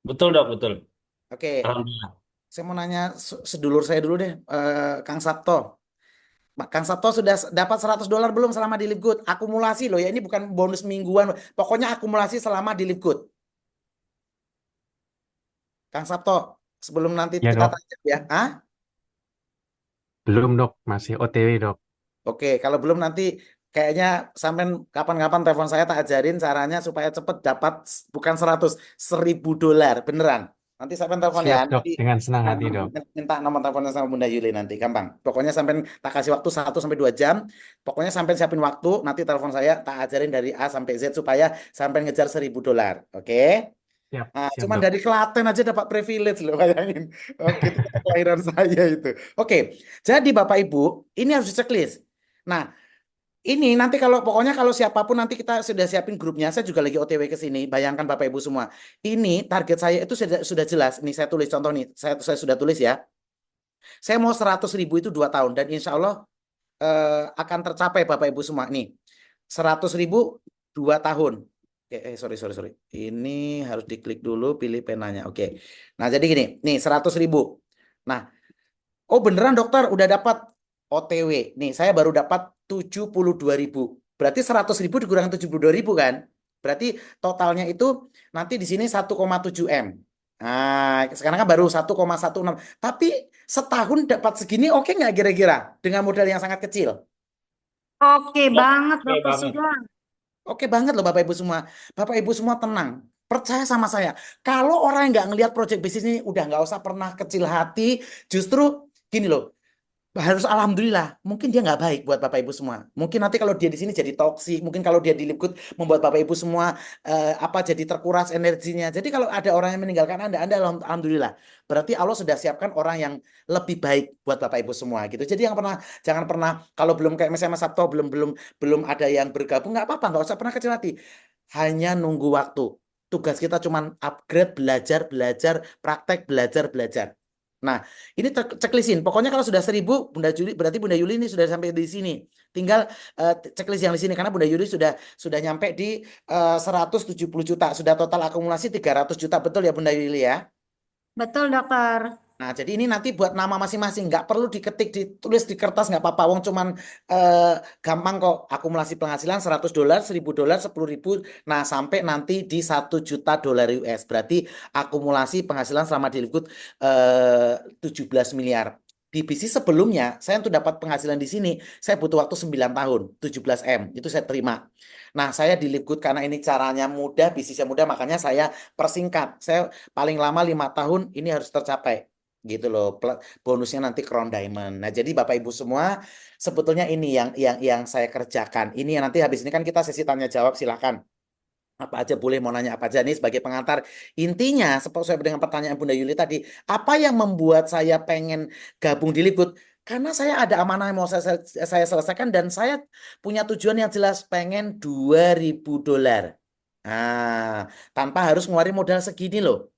Betul dok, betul. Oke, Alhamdulillah. saya mau nanya sedulur saya dulu deh, Kang Sabto. Kang Sabto sudah dapat $100 belum selama di Live Good? Akumulasi loh ya, ini bukan bonus mingguan. Pokoknya akumulasi selama di Live Good. Kang Sabto, sebelum nanti Ya kita dok, tanya ya. Ah? belum dok, masih OTW dok. Oke, kalau belum nanti kayaknya sampai kapan-kapan telepon saya tak ajarin caranya supaya cepet dapat bukan 100.000 $1.000 beneran. Nanti sampai telepon ya. Siap dok, Nanti dengan senang hati dok. minta nomor teleponnya sama Bunda Yuli nanti, gampang. Pokoknya sampai tak kasih waktu 1 sampai 2 jam. Pokoknya sampai siapin waktu, nanti telepon saya tak ajarin dari A sampai Z supaya sampai ngejar $1.000. Oke? Siap, Nah, siap cuman dok. dari Klaten aja dapat privilege loh, bayangin. Oke, itu kelahiran saya itu. Oke, jadi Bapak Ibu, ini harus checklist. Nah, ini nanti pokoknya kalau siapapun nanti kita sudah siapin grupnya, saya juga lagi OTW ke sini. Bayangkan Bapak Ibu semua. Ini target saya itu sudah jelas. Ini saya tulis contoh nih, saya sudah tulis ya. Saya mau 100.000 itu 2 tahun dan insya Allah akan tercapai Bapak Ibu semua. Nih, 100.000 2 tahun. Sorry. Ini harus diklik dulu, pilih penanya. Oke. Nah, jadi gini, nih 100.000. Nah, oh beneran dokter udah dapat OTW. Nih, saya baru dapat 72.000. Berarti 100.000 dikurangi 72.000 kan? Berarti totalnya itu nanti di sini 1,7 M. Nah, sekarang kan baru 1,16. Tapi setahun dapat segini oke nggak kira-kira? Dengan modal yang sangat kecil. Oke banget Oke Dokter banget. Sugeng. Oke banget loh Bapak Ibu semua. Bapak Ibu semua tenang. Percaya sama saya. Kalau orang yang nggak ngelihat project bisnis ini udah nggak usah pernah kecil hati. Justru gini loh. Harus alhamdulillah. Mungkin dia nggak baik buat Bapak Ibu semua. Mungkin nanti kalau dia di sini jadi toksik. Mungkin kalau dia di Lipkut membuat Bapak Ibu semua jadi terkuras energinya. Jadi kalau ada orang yang meninggalkan Anda alhamdulillah. Berarti Allah sudah siapkan orang yang lebih baik buat Bapak Ibu semua gitu. Jadi jangan pernah kalau belum kayak misalnya Mas Sabto belum ada yang bergabung nggak apa-apa, nggak usah pernah kecil hati. Hanya nunggu waktu. Tugas kita cuma upgrade, belajar, praktek, belajar. Nah, ini checklistin. Pokoknya kalau sudah 1.000, Bunda Juli berarti Bunda Yuli ini sudah sampai di sini. Tinggal checklist yang di sini karena Bunda Yuli sudah nyampe di 170 juta. Sudah total akumulasi 300 juta. Betul ya Bunda Yuli ya? Betul dokter. Nah, jadi ini nanti buat nama masing-masing, nggak perlu diketik, ditulis di kertas nggak apa-apa. Wong cuman gampang kok akumulasi penghasilan $100, $1.000, 10.000. Nah, sampai nanti di $1 juta US. Berarti akumulasi penghasilan selama di Liquid 17 miliar. Di bisnis sebelumnya, saya untuk dapat penghasilan di sini, saya butuh waktu 9 tahun, 17 M. Itu saya terima. Nah, saya di Live Good karena ini caranya mudah, bisnisnya mudah, makanya saya persingkat. Saya paling lama 5 tahun ini harus tercapai. Gitu loh. Bonusnya nanti Crown Diamond. Nah, jadi Bapak Ibu semua, sebetulnya ini yang saya kerjakan. Ini yang nanti habis ini kan kita sesi tanya jawab, silakan. Apa aja boleh, mau nanya apa aja nih sebagai pengantar. Intinya, seperti dengan pertanyaan Bunda Yuli tadi, apa yang membuat saya pengen gabung di Live karena saya ada amanah yang mau saya selesaikan dan saya punya tujuan yang jelas, pengen $2.000. Nah, tanpa harus ngeluarin modal segini loh.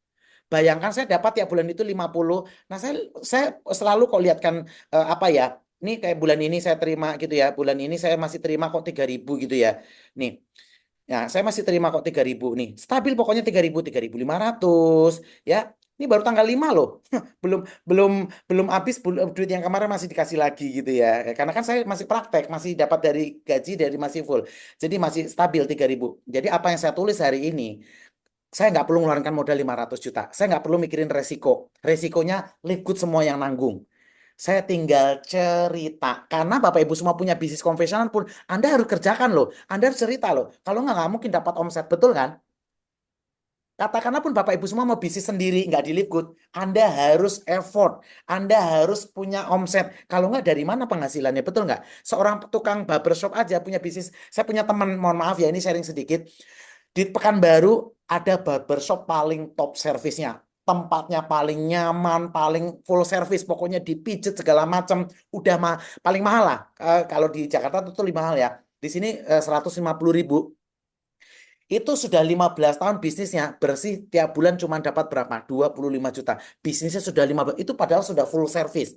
Bayangkan saya dapat ya bulan itu 50. Nah, saya selalu kok lihatkan apa ya? Ini kayak bulan ini saya terima gitu ya. Bulan ini saya masih terima kok 3.000 gitu ya. Nih. Ya, saya masih terima kok 3.000 nih. Stabil pokoknya 3.000, 3.500 ya. Ini baru tanggal 5 loh. Belum belum belum habis, duit yang kemarin masih dikasih lagi gitu ya. Karena kan saya masih praktek, masih dapat dari gaji dari masih full. Jadi masih stabil 3.000. Jadi apa yang saya tulis hari ini, saya nggak perlu mengeluarkan modal 500 juta. Saya nggak perlu mikirin resiko. Resikonya live good semua yang nanggung. Saya tinggal cerita. Karena Bapak Ibu semua punya bisnis konvensional pun, Anda harus kerjakan loh. Anda harus cerita loh. Kalau nggak mungkin dapat omset. Betul kan? Katakanlah pun Bapak Ibu semua mau bisnis sendiri, nggak di Live Good, Anda harus effort, Anda harus punya omset. Kalau nggak, dari mana penghasilannya? Betul nggak? Seorang tukang barbershop aja punya bisnis. Saya punya teman, mohon maaf ya, ini sharing sedikit. Di Pekanbaru ada barbershop paling top servisnya. Tempatnya paling nyaman, paling full service, pokoknya dipijet segala macam. Udah paling mahal lah. Kalau di Jakarta itu lebih mahal ya. Di sini 150.000. Itu sudah 15 tahun bisnisnya, bersih tiap bulan cuma dapat berapa? 25 juta. Bisnisnya sudah 15, itu padahal sudah full service.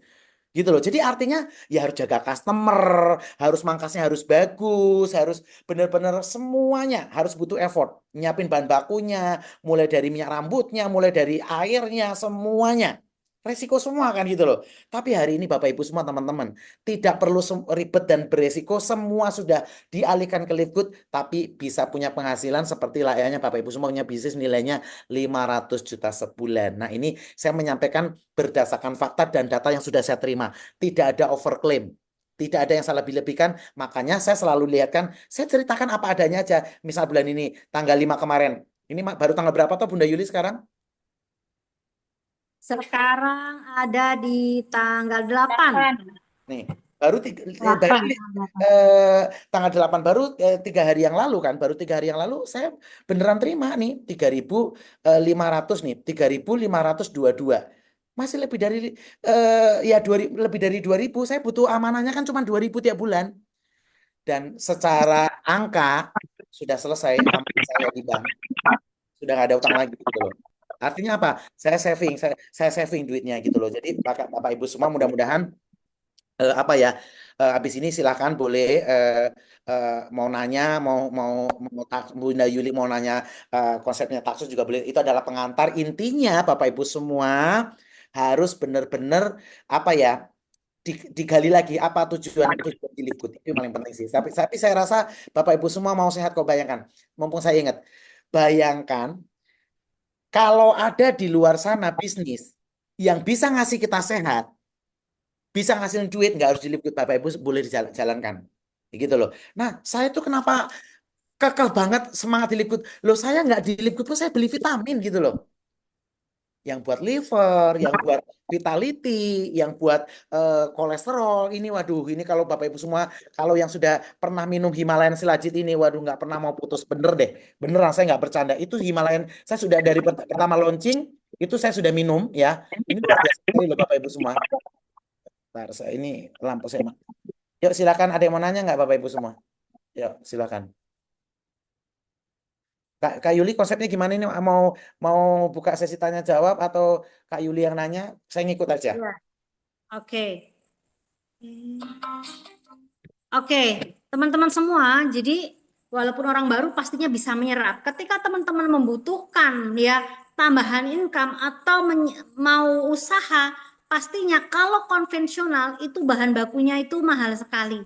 Gitu loh. Jadi artinya ya harus jaga customer, harus mangkasnya harus bagus, harus benar-benar semuanya harus butuh effort. Nyiapin bahan bakunya, mulai dari minyak rambutnya, mulai dari airnya, semuanya. Resiko semua kan gitu loh. Tapi hari ini Bapak Ibu semua teman-teman, tidak perlu ribet dan beresiko, semua sudah dialihkan ke Live Good, tapi bisa punya penghasilan seperti layaknya Bapak Ibu semua punya bisnis nilainya 500 juta sebulan. Nah ini saya menyampaikan berdasarkan fakta dan data yang sudah saya terima. Tidak ada overclaim. Tidak ada yang salah lebih-lebihkan. Makanya saya selalu lihatkan, saya ceritakan apa adanya aja. Misal bulan ini, tanggal 5 kemarin. Ini baru tanggal berapa toh Bunda Yuli sekarang? Sekarang ada di tanggal 8. Nih, baru Delapan. tanggal 8 baru 3 hari yang lalu kan, baru 3 hari yang lalu saya beneran terima nih 3.500 nih, 3.522. Masih lebih dari ya 2000, lebih dari 2.000. Saya butuh amanahnya kan cuma 2.000 tiap bulan. Dan secara angka sudah selesai amanah saya di bank. Sudah nggak ada utang lagi gitu loh. Artinya apa? Saya saving duitnya gitu loh. Jadi Bapak Ibu semua mudah-mudahan apa ya, habis ini silakan boleh mau nanya, Bunda Yuli mau nanya konsepnya taksus juga boleh. Itu adalah pengantar. Intinya Bapak Ibu semua harus benar-benar apa ya, digali lagi apa tujuan di Live Good. Itu yang paling penting sih. Tapi saya rasa Bapak Ibu semua mau sehat kok. Bayangkan, mumpung saya ingat, bayangkan kalau ada di luar sana bisnis yang bisa ngasih kita sehat, bisa ngasilin duit, nggak harus diliput, Bapak Ibu boleh dijalankan gitu loh. Nah saya tuh kenapa kekeh banget semangat diliput loh, saya nggak diliput tuh saya beli vitamin gitu loh, yang buat liver, yang buat vitality, yang buat kolesterol ini. Waduh, ini kalau Bapak Ibu semua, kalau yang sudah pernah minum Himalayan Silajit ini, waduh nggak pernah mau putus, bener deh, beneran saya nggak bercanda. Itu Himalayan saya sudah dari pertama launching itu saya sudah minum ya, ini luar biasa sekali loh Bapak Ibu semua. Bentar, ini lampu saya. Yuk silakan, ada yang mau nanya nggak Bapak Ibu semua? Yuk silakan. Kak Yuli konsepnya gimana ini? Mau buka sesi tanya jawab atau Kak Yuli yang nanya? Saya ngikut aja. Ya. Oke. Oke, teman-teman semua, jadi walaupun orang baru pastinya bisa menyerap. Ketika teman-teman membutuhkan ya tambahan income atau mau usaha, pastinya kalau konvensional itu bahan bakunya itu mahal sekali.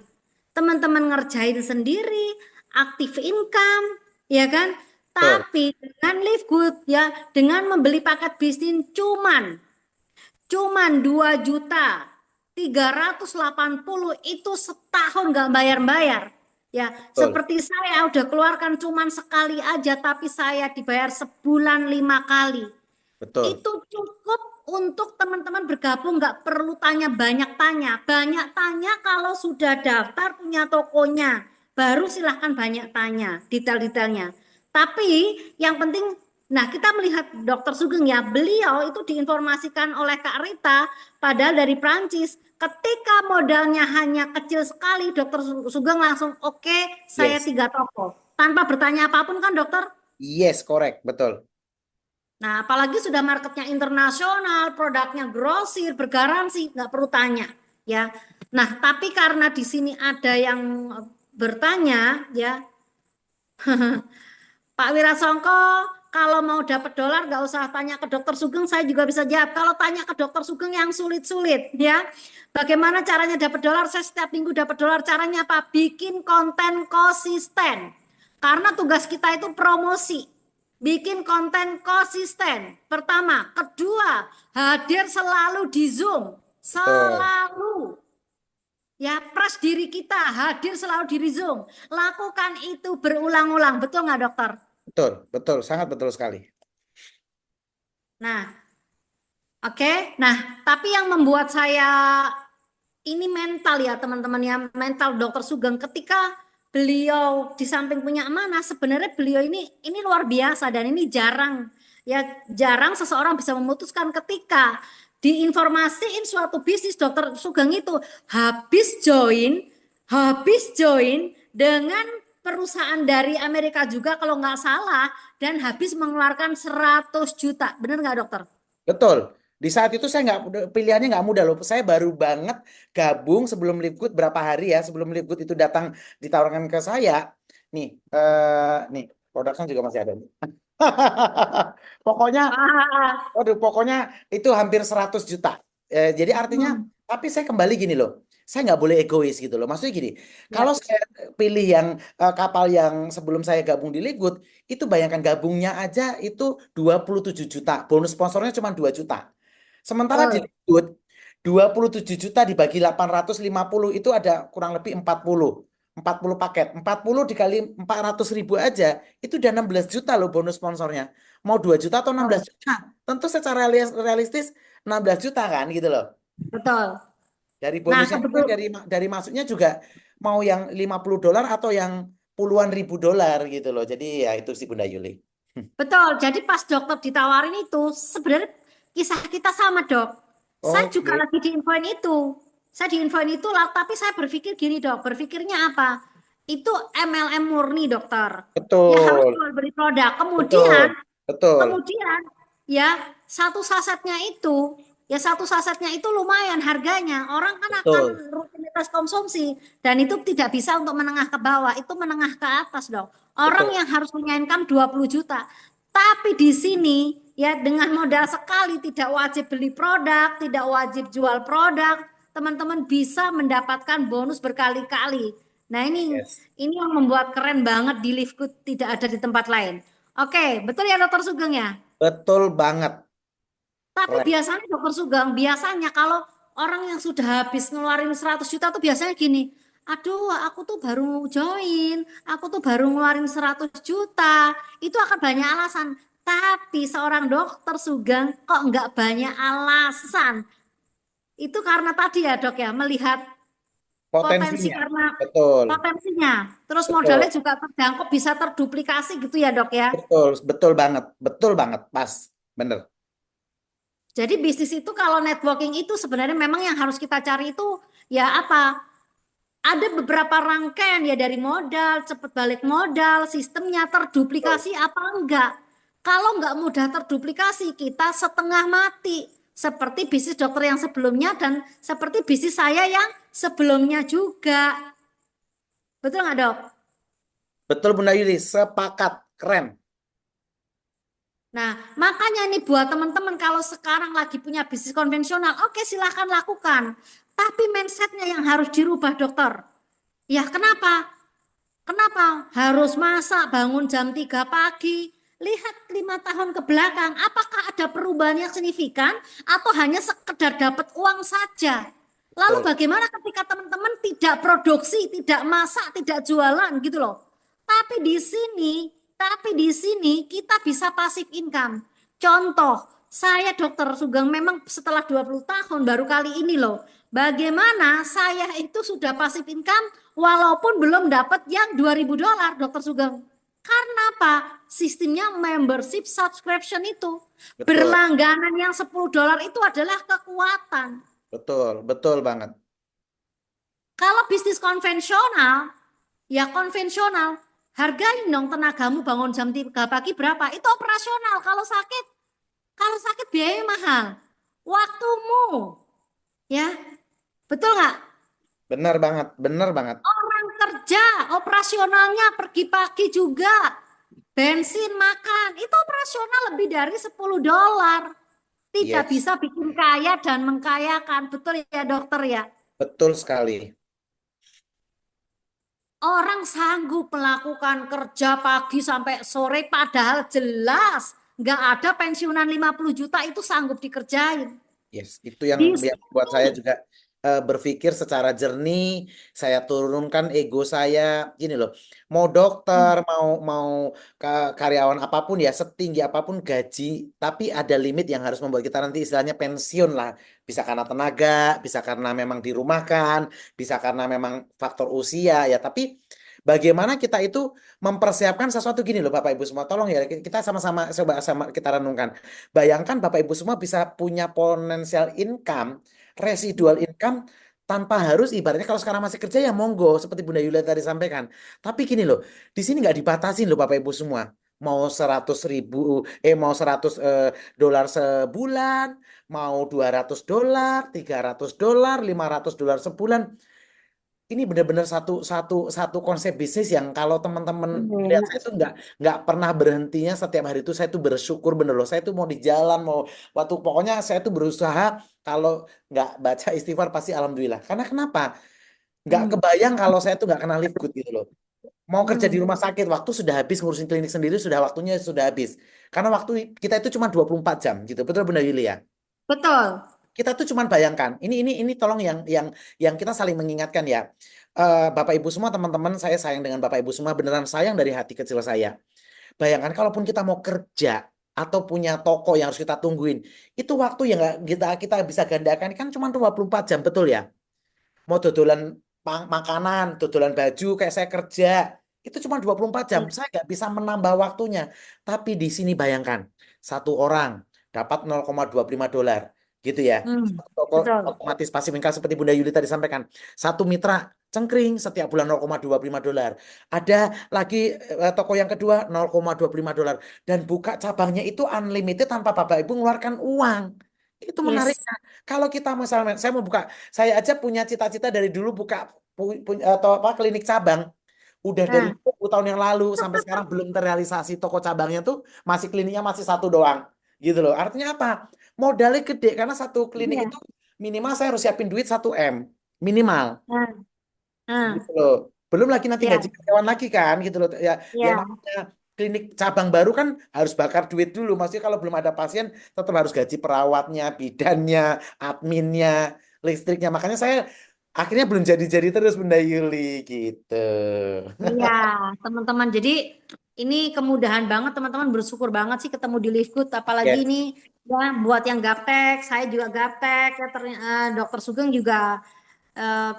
Teman-teman ngerjain sendiri, aktif income, ya kan? Tapi dengan Live Good ya, dengan membeli paket bisnis cuman 2.380.000 itu setahun nggak bayar-bayar. Ya, seperti saya udah keluarkan cuman sekali aja, tapi saya dibayar sebulan 5 kali. Betul. Itu cukup untuk teman-teman bergabung, nggak perlu tanya banyak tanya. Banyak tanya kalau sudah daftar punya tokonya, baru silahkan banyak tanya detail-detailnya. Tapi yang penting, nah kita melihat Dokter Sugeng ya, beliau itu diinformasikan oleh Kak Rita, padahal dari Prancis. Ketika modalnya hanya kecil sekali, Dokter Sugeng langsung oke, saya 3 toko. Tanpa bertanya apapun kan dokter? Yes, correct, betul. Nah, apalagi sudah marketnya internasional, produknya grosir, bergaransi, nggak perlu tanya, ya. Nah, tapi karena di sini ada yang bertanya, ya, Pak Wirasongko kalau mau dapat dolar nggak usah tanya ke dokter Sugeng, saya juga bisa jawab. Kalau tanya ke dokter Sugeng yang sulit-sulit ya. Bagaimana caranya dapat dolar? Saya setiap minggu dapat dolar. Caranya apa? Bikin konten konsisten. Karena tugas kita itu promosi. Bikin konten konsisten. Pertama, kedua, hadir selalu di Zoom. Selalu. Ya, press diri kita, hadir selalu di Zoom. Lakukan itu berulang-ulang. Betul nggak, dokter? Betul, sangat betul sekali. Nah, oke. Nah, tapi yang membuat saya ini mental ya teman-teman ya, mental dokter Sugeng ketika beliau di samping punya amanah, sebenarnya beliau ini luar biasa dan ini jarang ya, jarang seseorang bisa memutuskan ketika diinformasiin suatu bisnis. Dokter Sugeng itu habis join dengan perusahaan dari Amerika juga kalau nggak salah, dan habis mengeluarkan 100 juta. Benar nggak dokter? Betul. Di saat itu saya nggak, pilihannya nggak mudah loh. Saya baru banget gabung sebelum Lipgood berapa hari ya, sebelum Lipgood itu datang ditawarkan ke saya. Nih, nih produknya juga masih ada nih. Pokoknya, pokoknya itu hampir 100 juta. Jadi artinya, tapi saya kembali gini loh. Saya nggak boleh egois gitu loh. Maksudnya gini, kalau saya pilih yang kapal yang sebelum saya gabung di Lipgood, itu bayangkan gabungnya aja itu 27 juta. Bonus sponsornya cuma 2 juta. Sementara di Lipgood 27 juta dibagi 850 itu ada kurang lebih 40 paket. 40 dikali 400.000 aja itu udah 16 juta loh bonus sponsornya. Mau 2 juta atau 16 juta? Tentu secara realistis 16 juta kan gitu loh. Betul. Dari Nah, bonusnya kan dari masuknya juga mau yang $50 atau yang puluhan ribu dolar gitu loh. Jadi ya itu sih Bunda Yuli. betul. Jadi pas dokter ditawarin itu, sebenarnya kisah kita sama, Dok. Saya juga Oke. lagi diinfoin itu. Saya diinfoin itu lah, tapi saya berpikir gini, Dok. Berpikirnya apa? Itu MLM murni, dokter. Ya harus Betul, jual beli produk. betul, betul. Kemudian ya satu sasetnya itu lumayan harganya. Orang kan akan Betul. rutinitas konsumsi dan itu tidak bisa untuk menengah ke bawah, itu menengah ke atas, Dok. Orang Betul. yang harus punya income 20 juta. Tapi di sini ya dengan modal sekali, tidak wajib beli produk, tidak wajib jual produk, teman-teman bisa mendapatkan bonus berkali-kali. Nah, Yes. ini yang membuat keren banget di Livegood, tidak ada di tempat lain. Oke, betul ya dokter Sugeng ya? Betul banget. Tapi Keren. biasanya dokter Sugeng, biasanya kalau orang yang sudah habis ngeluarin 100 juta tuh biasanya gini, aduh aku tuh baru join, aku tuh baru ngeluarin 100 juta, itu akan banyak alasan. Tapi seorang dokter Sugeng kok nggak banyak alasan. Itu karena tadi ya dok ya, melihat potensi, Potensinya. karena Betul. potensinya. Terus Betul. modalnya juga terjangkau, bisa terduplikasi gitu ya dok ya. Betul, betul banget. Betul banget, pas. Bener. Jadi bisnis itu kalau networking itu sebenarnya memang yang harus kita cari itu ya apa? Ada beberapa rangkaian ya, dari modal, cepat balik modal, sistemnya terduplikasi apa enggak. Kalau enggak mudah terduplikasi, kita setengah mati. Seperti bisnis dokter yang sebelumnya dan seperti bisnis saya yang sebelumnya juga. Betul nggak dok? Betul Bunda Yuli, sepakat. Keren. Nah, makanya nih buat teman-teman kalau sekarang lagi punya bisnis konvensional, oke silahkan lakukan. Tapi mindsetnya yang harus dirubah dokter. Ya kenapa? Kenapa? Harus masak, bangun jam 3 pagi. Lihat 5 tahun ke belakang, apakah ada perubahan yang signifikan atau hanya sekedar dapat uang saja? Lalu Betul. bagaimana ketika teman-teman tidak produksi, tidak masak, tidak jualan gitu loh. Tapi di sini kita bisa pasif income. Contoh, saya dokter Sugeng memang setelah 20 tahun baru kali ini loh. Bagaimana saya itu sudah pasif income walaupun belum dapat yang $2.000 dokter Sugeng. Karena apa? Sistemnya membership subscription itu. Betul. Berlangganan yang $10 itu adalah kekuatan. Betul, betul banget. Kalau bisnis konvensional, ya konvensional, hargain dong tenagamu bangun jam 3 pagi berapa? Itu operasional. Kalau sakit biaya mahal. Waktumu, ya betul nggak? Benar banget, benar banget. Orang kerja operasionalnya pergi pagi juga. bensin, makan, itu operasional lebih dari $10. Tidak Yes, bisa bikin kaya dan mengkayakan. Betul ya dokter ya? betul sekali. Orang sanggup melakukan kerja pagi sampai sore padahal jelas nggak ada pensiunan 50 juta itu sanggup dikerjain. Yes, itu Di yang buat saya sini. juga berpikir secara jernih. Saya turunkan ego saya. Gini loh, mau dokter, mau mau karyawan apapun ya, setinggi apapun gaji, tapi ada limit yang harus membuat kita nanti istilahnya pensiun lah. Bisa karena tenaga, bisa karena memang dirumahkan, bisa karena memang faktor usia ya. Tapi bagaimana kita itu mempersiapkan sesuatu gini loh, Bapak Ibu semua. Tolong ya, kita sama-sama coba sama kita renungkan. Bayangkan Bapak Ibu semua bisa punya potensial income, residual income tanpa harus ibaratnya kalau sekarang masih kerja ya monggo seperti Bunda Yulia tadi sampaikan. Tapi gini loh, di sini nggak dibatasin loh Bapak Ibu semua. Mau 100.000, mau 100 dolar sebulan, mau $200, $300, $500 sebulan. Ini benar-benar satu satu satu konsep bisnis yang kalau teman-teman lihat saya tuh nggak pernah berhentinya setiap hari itu saya tuh bersyukur bener loh. Saya tuh mau di jalan mau waktu pokoknya saya tuh berusaha kalau nggak baca istighfar pasti alhamdulillah. Karena kenapa? Nggak Hmm. kebayang kalau saya tuh nggak kenal live good gitu loh. Mau kerja di Hmm. rumah sakit waktu sudah habis ngurusin klinik sendiri sudah waktunya sudah habis. Karena waktu kita itu cuma 24 jam gitu. Betul Bunda Yulia? Betul. Kita tuh cuman bayangkan ini tolong yang kita saling mengingatkan ya. Bapak Ibu semua teman-teman saya sayang dengan Bapak Ibu semua beneran sayang dari hati kecil saya. Bayangkan kalaupun kita mau kerja atau punya toko yang harus kita tungguin, itu waktu yang nggak kita bisa gandakan kan cuma 24 jam betul ya. Mau dodolan makanan, dodolan baju kayak saya kerja, itu cuma 24 jam. Saya nggak bisa menambah waktunya. Tapi di sini bayangkan, satu orang dapat $0,25. Gitu ya. Hmm. Toko Betul. otomatis pasif income seperti Bunda Yuli tadi sampaikan. Satu mitra cengkring setiap bulan $0,25. Ada lagi toko yang kedua $0,25. Dan buka cabangnya itu unlimited tanpa Bapak Ibu mengeluarkan uang. Itu menarik. Yes. Kalau kita misalnya, saya mau buka, saya aja punya cita-cita dari dulu buka atau apa klinik cabang. Udah dari Nah, 20 tahun yang lalu sampai sekarang belum terrealisasi toko cabangnya tuh masih kliniknya masih satu doang. Gitu loh. Artinya apa? Modalnya gede karena satu klinik iya. itu minimal saya harus siapin duit 1 M minimal. Nah, nah, Gitu loh. Belum lagi nanti ya, gaji karyawan lagi kan gitu loh. Ya, ya ya. namanya klinik cabang baru kan harus bakar duit dulu. Maksudnya kalau belum ada pasien tetap harus gaji perawatnya, bidannya, adminnya, listriknya. Makanya saya akhirnya belum jadi-jadi terus Bunda Yuli gitu. Iya, teman-teman. Jadi ini kemudahan banget teman-teman bersyukur banget sih ketemu di Live Good. Apalagi Yes, ini ya buat yang gaptek, saya juga gaptek. Ya, Dokter Sugeng juga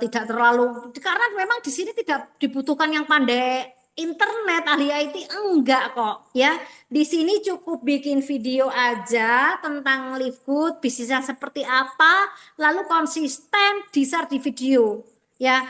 tidak terlalu karena memang di sini tidak dibutuhkan yang pandai internet ahli IT enggak kok ya. Di sini cukup bikin video aja tentang Live Good, bisnisnya seperti apa, lalu konsisten di-share di video ya.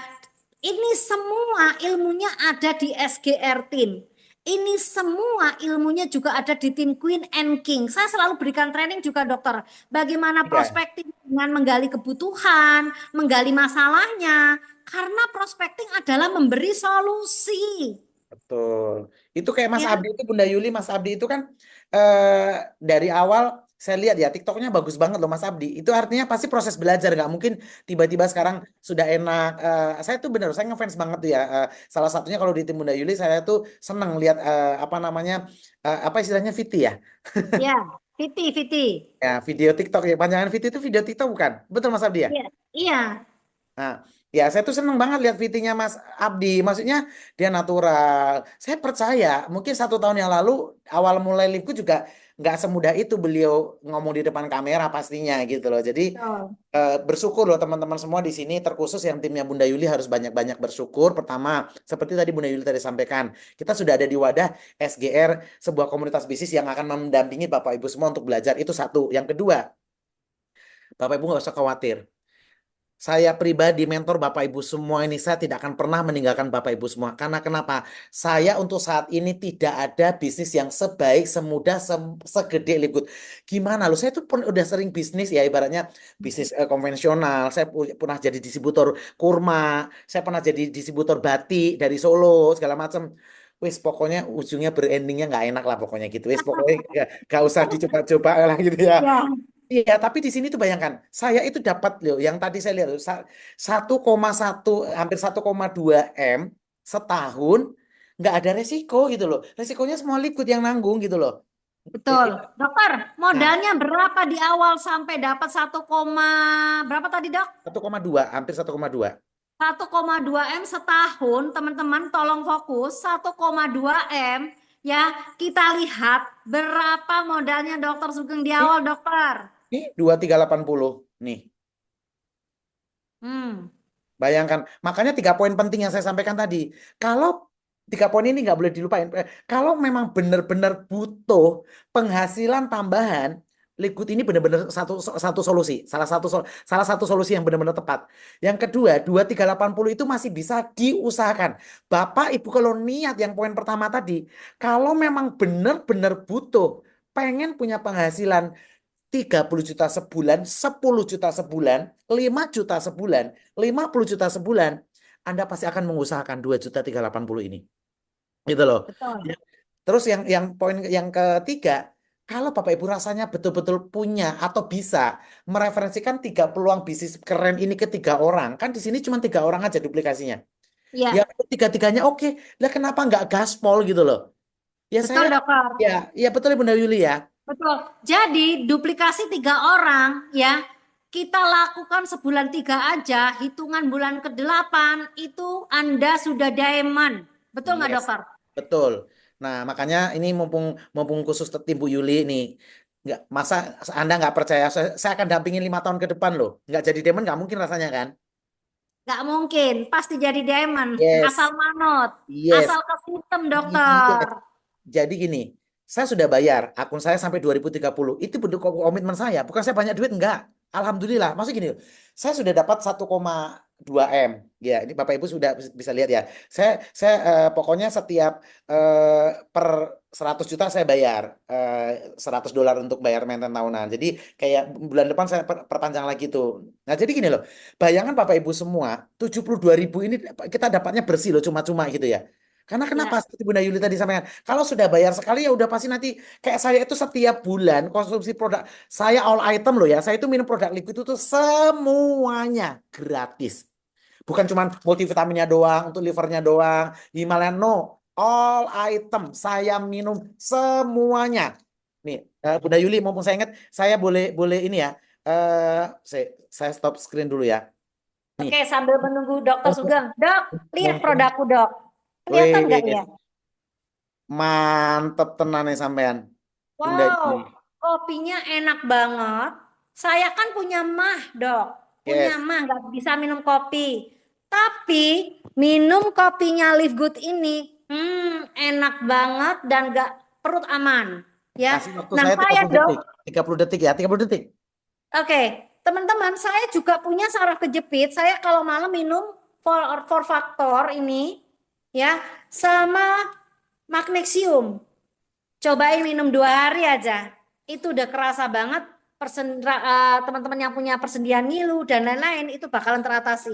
Ini semua ilmunya ada di SGR Team. Ini semua ilmunya juga ada di tim Queen and King. Saya selalu berikan training juga dokter. Bagaimana iya, prospecting dengan menggali kebutuhan, menggali masalahnya. Karena prospecting adalah memberi solusi. betul. Itu kayak Mas Ya, Abdi itu Bunda Yuli, Mas Abdi itu kan dari awal saya lihat ya TikToknya bagus banget loh Mas Abdi. Itu artinya pasti proses belajar nggak mungkin tiba-tiba sekarang sudah enak. Saya tuh bener, saya ngefans banget tuh ya. Salah satunya kalau di tim Bunda Yuli saya tuh seneng lihat apa namanya apa istilahnya VT ya. ya, Viti, Viti. Ya video TikTok ya. Panjangan VT itu video TikTok bukan? Betul Mas Abdi ya? Iya, iya. Nah, ya saya tuh seneng banget lihat VT-nya Mas Abdi. Maksudnya dia natural. Saya percaya mungkin 1 tahun yang lalu awal mulai liveku juga nggak semudah itu beliau ngomong di depan kamera pastinya gitu loh. Jadi Betul. bersyukur loh teman-teman semua di sini terkhusus yang timnya Bunda Yuli harus banyak-banyak bersyukur. Pertama, seperti tadi Bunda Yuli tadi sampaikan, kita sudah ada di wadah SGR, sebuah komunitas bisnis yang akan mendampingi Bapak Ibu semua untuk belajar. Itu satu. Yang kedua, Bapak Ibu nggak usah khawatir. Saya pribadi mentor Bapak Ibu semua ini saya tidak akan pernah meninggalkan Bapak Ibu semua. Karena kenapa? Saya untuk saat ini tidak ada bisnis yang sebaik, semudah, segede Live Good. Gimana loh? Saya tuh pun udah sering bisnis ya ibaratnya bisnis konvensional. Saya pernah jadi distributor kurma. Saya pernah jadi distributor batik dari Solo segala macam. wis pokoknya ujungnya berendingnya nggak enak lah pokoknya gitu. Wis pokoknya nggak usah dicoba-coba lah gitu ya. Ya, Iya, tapi di sini tuh bayangkan, saya itu dapat loh, yang tadi saya lihat loh, 1,1 hampir 1,2 M setahun, nggak ada resiko gitu loh. Resikonya semua liquid yang nanggung gitu loh. betul. Iya. Dokter, Nah, modalnya berapa di awal sampai dapat 1, berapa tadi, Dok? 1,2, hampir 1,2. 1,2 M setahun, teman-teman tolong fokus, 1,2 M ya. Kita lihat berapa modalnya Dokter Sugeng di Nih, awal, Dokter. nih 2380 nih. Hmm, Bayangkan, makanya 3 poin penting yang saya sampaikan tadi. Kalau 3 poin ini nggak boleh dilupain. Kalau memang benar-benar butuh penghasilan tambahan, liquid ini benar-benar satu solusi. Salah satu solusi yang benar-benar tepat. Yang kedua, 2380 itu masih bisa diusahakan. Bapak Ibu kalau niat yang poin pertama tadi, kalau memang benar-benar butuh, pengen punya penghasilan 30 juta sebulan, 10 juta sebulan, 5 juta sebulan, 50 juta sebulan, Anda pasti akan mengusahakan 2,380 ini. Gitu loh. betul. Ya. Terus yang poin yang ketiga, kalau Bapak Ibu rasanya betul-betul punya atau bisa mereferensikan 3 peluang bisnis keren ini ke 3 orang, kan di sini cuma 3 orang aja duplikasinya. Ya, Ya tiga-tiganya oke. Lah kenapa nggak gaspol gitu loh? Ya betul, saya, Dokter. ya betul Bunda Yuli ya. Betul. Jadi duplikasi 3 orang ya, kita lakukan sebulan 3 aja, hitungan bulan ke-8 itu Anda sudah diamond. Betul nggak, Yes. Dokter? Betul. Nah, makanya ini mumpung mumpung khusus tim Bu Yuli nih, nggak masa Anda nggak percaya? Saya akan dampingin 5 tahun ke depan loh. Nggak jadi demon nggak mungkin rasanya kan? Nggak mungkin, pasti jadi diamond. Yes, Asal manut, yes, asal ke sistem, yes. Dokter. Jadi gini, saya sudah bayar akun saya sampai 2030. Itu bentuk komitmen saya. Bukan saya banyak duit enggak. Alhamdulillah. Maksudnya gini, saya sudah dapat 1,2 M. Ya, ini Bapak Ibu sudah bisa lihat ya. Saya pokoknya setiap per 100 juta saya bayar $100 untuk bayar maintenance tahunan. Jadi kayak bulan depan saya perpanjang lagi tuh. Nah, jadi gini loh. Bayangkan Bapak Ibu semua, 72.000 ini kita dapatnya bersih loh cuma-cuma gitu ya. Karena kenapa Ya, seperti Bunda Yuli tadi sampaikan, kalau sudah bayar sekali ya udah pasti nanti kayak saya itu setiap bulan konsumsi produk saya all item loh ya, saya itu minum produk liquid itu semuanya gratis. Bukan cuma multivitaminnya doang, untuk livernya doang, Himalayan no, all item saya minum semuanya. Nih, Bunda Yuli mumpung saya ingat, saya boleh boleh ini ya. Saya stop screen dulu ya. Nih. oke, sambil menunggu Dokter Sugeng. Dok, lihat Mumpung. produkku, Dok. Kelihatan nggak Wih, ya? mantep tenan nih sampean. Bunda Yuli. Wow, kopinya enak banget. Saya kan punya mah, Dok. Punya Yes. mah, nggak bisa minum kopi. Tapi minum kopinya Live Good ini, enak banget dan nggak perut aman. Ya, Kasih waktu nah saya saya 30 Dok, detik. 30 detik ya, 30 detik. oke, teman-teman, saya juga punya saraf kejepit. Saya kalau malam minum for faktor ini, ya, sama magnesium. Cobain minum 2 hari aja. Itu udah kerasa banget teman-teman yang punya persendian ngilu dan lain-lain itu bakalan teratasi.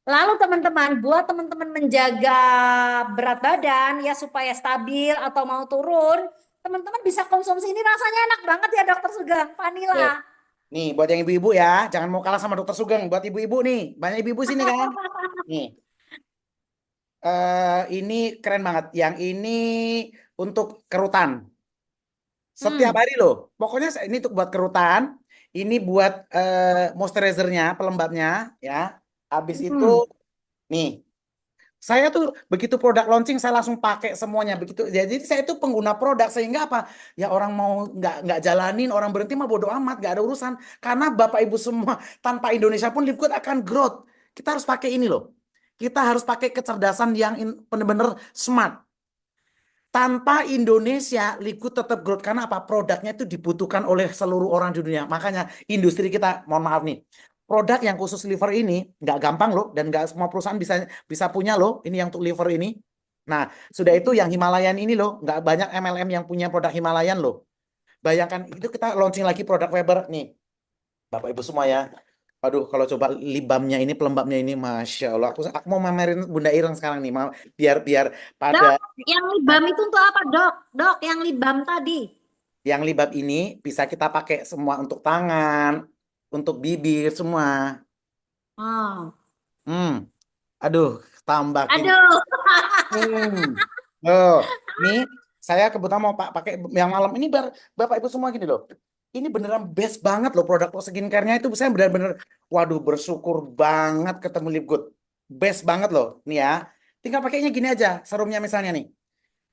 Lalu teman-teman, buat teman-teman menjaga berat badan ya supaya stabil atau mau turun, teman-teman bisa konsumsi ini, rasanya enak banget ya Dokter Sugeng, Yes. vanila. Nih, buat yang ibu-ibu ya, jangan mau kalah sama Dokter Sugeng. Buat ibu-ibu nih, banyak ibu-ibu sini kan. Nih, ini keren banget. Yang ini untuk kerutan. Setiap hari loh. Pokoknya ini untuk buat kerutan. Ini buat moisturizernya, pelembabnya ya. Habis itu Hmm. nih, saya tuh begitu produk launching saya langsung pakai semuanya begitu. Jadi saya itu pengguna produk sehingga apa? Ya orang mau nggak jalanin, orang berhenti mah bodo amat, nggak ada urusan. Karena Bapak Ibu semua tanpa Indonesia pun Liquid akan growth. Kita harus pakai ini loh. Kita harus pakai kecerdasan yang benar-benar smart. Tanpa Indonesia, Liquid tetap growth karena apa? Produknya itu dibutuhkan oleh seluruh orang di dunia. Makanya industri kita, mohon maaf nih, produk yang khusus liver ini nggak gampang loh dan nggak semua perusahaan bisa punya loh. Ini yang untuk liver ini. Nah, sudah itu yang Himalayan ini loh, nggak banyak MLM yang punya produk Himalayan loh. Bayangkan itu kita launching lagi produk Weber nih, Bapak Ibu semua ya. Aduh, kalau coba lip balmnya ini, pelembabnya ini, Masya Allah. Aku mau mamerin Bunda Ireng sekarang nih, biar biar pada. Dok, yang lip Nah, balm itu untuk apa, Dok? Dok, yang lip balm tadi. yang lip balm ini bisa kita pakai semua untuk tangan, untuk bibir, semua. Oh. Hmm, aduh, tambah kini. Aduh. Oh, nih saya kebetulan mau pakai yang malam ini, Bapak Ibu semua gini loh. Ini beneran best banget loh produk skincare-nya itu. Saya benar-benar, waduh, bersyukur banget ketemu Lip Good. Best banget loh, nih ya. Tinggal pakainya gini aja, serumnya misalnya nih.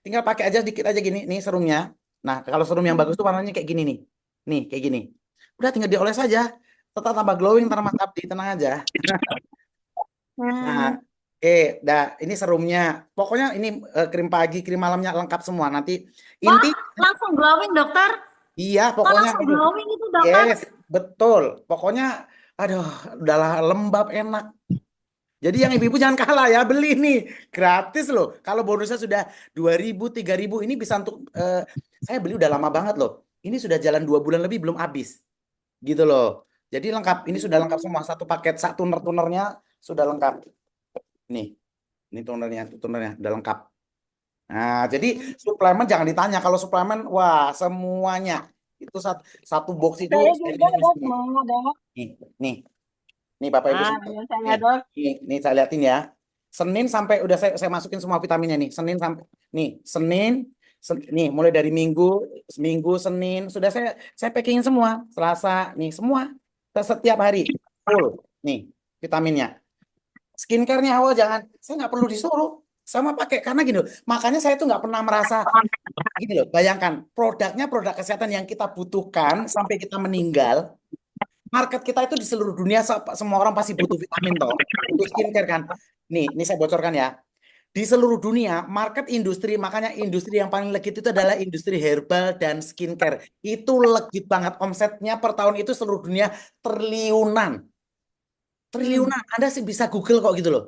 Tinggal pakai aja dikit aja gini, nih serumnya. Nah, kalau serum yang bagus tuh warnanya kayak gini nih. Nih, kayak gini. Udah tinggal dioles aja. Tetap tambah glowing, ntar Mas Abdi, tenang aja. Nah, dah ini serumnya. Pokoknya ini krim pagi, krim malamnya lengkap semua. Nanti Wah, inti, langsung glowing, dokter. iya Kok pokoknya, langsung aduh, glowing itu, dokter? yes, betul. Pokoknya, aduh, udahlah lembab enak. Jadi yang ibu-ibu jangan kalah ya, beli nih gratis loh. Kalau bonusnya sudah 2.000, 3.000, ini bisa untuk saya beli udah lama banget loh. Ini sudah jalan 2 bulan lebih belum habis, gitu loh. Jadi lengkap, ini sudah lengkap semua. Satu paket, satu tuner-tunernya sudah lengkap. Nih. Ini tonernya udah lengkap. Nah, jadi suplemen jangan ditanya. Kalau suplemen, wah semuanya itu satu box itu Saya saya juga minum dok semua. mau dok. Nih, nih, nih Bapak Ibu semua. Iya saya Nih, dok. nih saya liatin ya. Senin sampai udah saya masukin semua vitaminnya nih. Senin sampai nih, nih mulai dari Minggu, Senin sudah saya packingin semua. Selasa nih semua setiap hari full nih vitaminnya. Skincare-nya awal jangan, saya nggak perlu disuruh sama pakai karena gini loh, makanya saya tuh nggak pernah merasa gini loh. Bayangkan produknya produk kesehatan yang kita butuhkan sampai kita meninggal, market kita itu di seluruh dunia, semua orang pasti butuh vitamin toh untuk skincare kan. Ini saya bocorkan ya, di seluruh dunia market industri, makanya industri yang paling legit itu adalah industri herbal dan skincare. Itu legit banget, omsetnya per tahun itu seluruh dunia triliunan. Anda sih bisa Google kok gitu loh.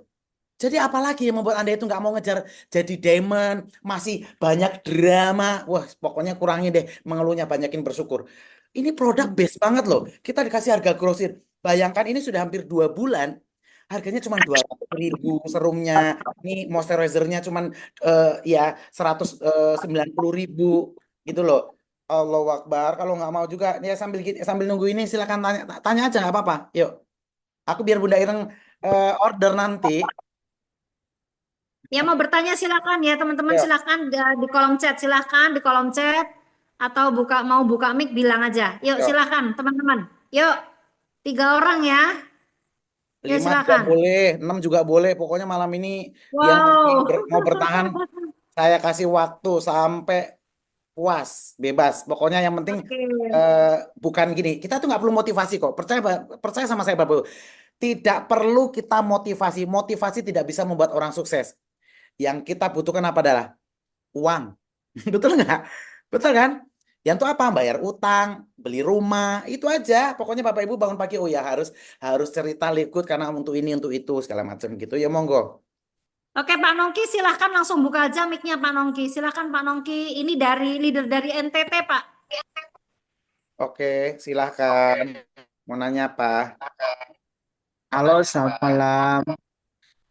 Jadi apalagi yang membuat Anda itu nggak mau ngejar jadi diamond, masih banyak drama. Wah, pokoknya kurangin deh mengeluhnya, banyakin bersyukur. Ini produk base banget loh. Kita dikasih harga grosir. Bayangkan ini sudah hampir 2 bulan. Harganya cuma 200.000 serumnya. Ini moisturizernya cuma ya 190.000 gitu loh. Allahu Akbar. Kalau nggak mau juga, ya sambil nunggu ini silakan tanya aja nggak apa-apa. Yuk, aku biar Bunda Ireng order nanti. Ya mau bertanya silakan ya teman-teman, Yuk. silakan di kolom chat, silakan di kolom chat atau mau buka mic bilang aja. Yuk Yuk. silakan teman-teman. Yuk 3 orang ya. Yuk 5 juga silakan. boleh, 6 juga boleh. Pokoknya malam ini yang Wow. mau bertahan, saya kasih waktu sampai puas, bebas. Pokoknya yang penting Oke. bukan gini. Kita tuh nggak perlu motivasi kok. Percaya sama saya, Bapak. Tidak perlu kita motivasi. Motivasi tidak bisa membuat orang sukses. Yang kita butuhkan apa adalah uang. Betul nggak? Betul kan? Yang itu apa? Bayar utang, beli rumah, itu aja. Pokoknya Bapak Ibu bangun pagi, oh ya harus cerita Liquid karena untuk ini, untuk itu, segala macam gitu. Ya monggo. Oke Pak Nongki silahkan langsung buka aja mic-nya Pak Nongki. Silahkan Pak Nongki, ini dari leader dari NTT Pak. Oke, silahkan. Mau nanya apa? Halo selamat malam.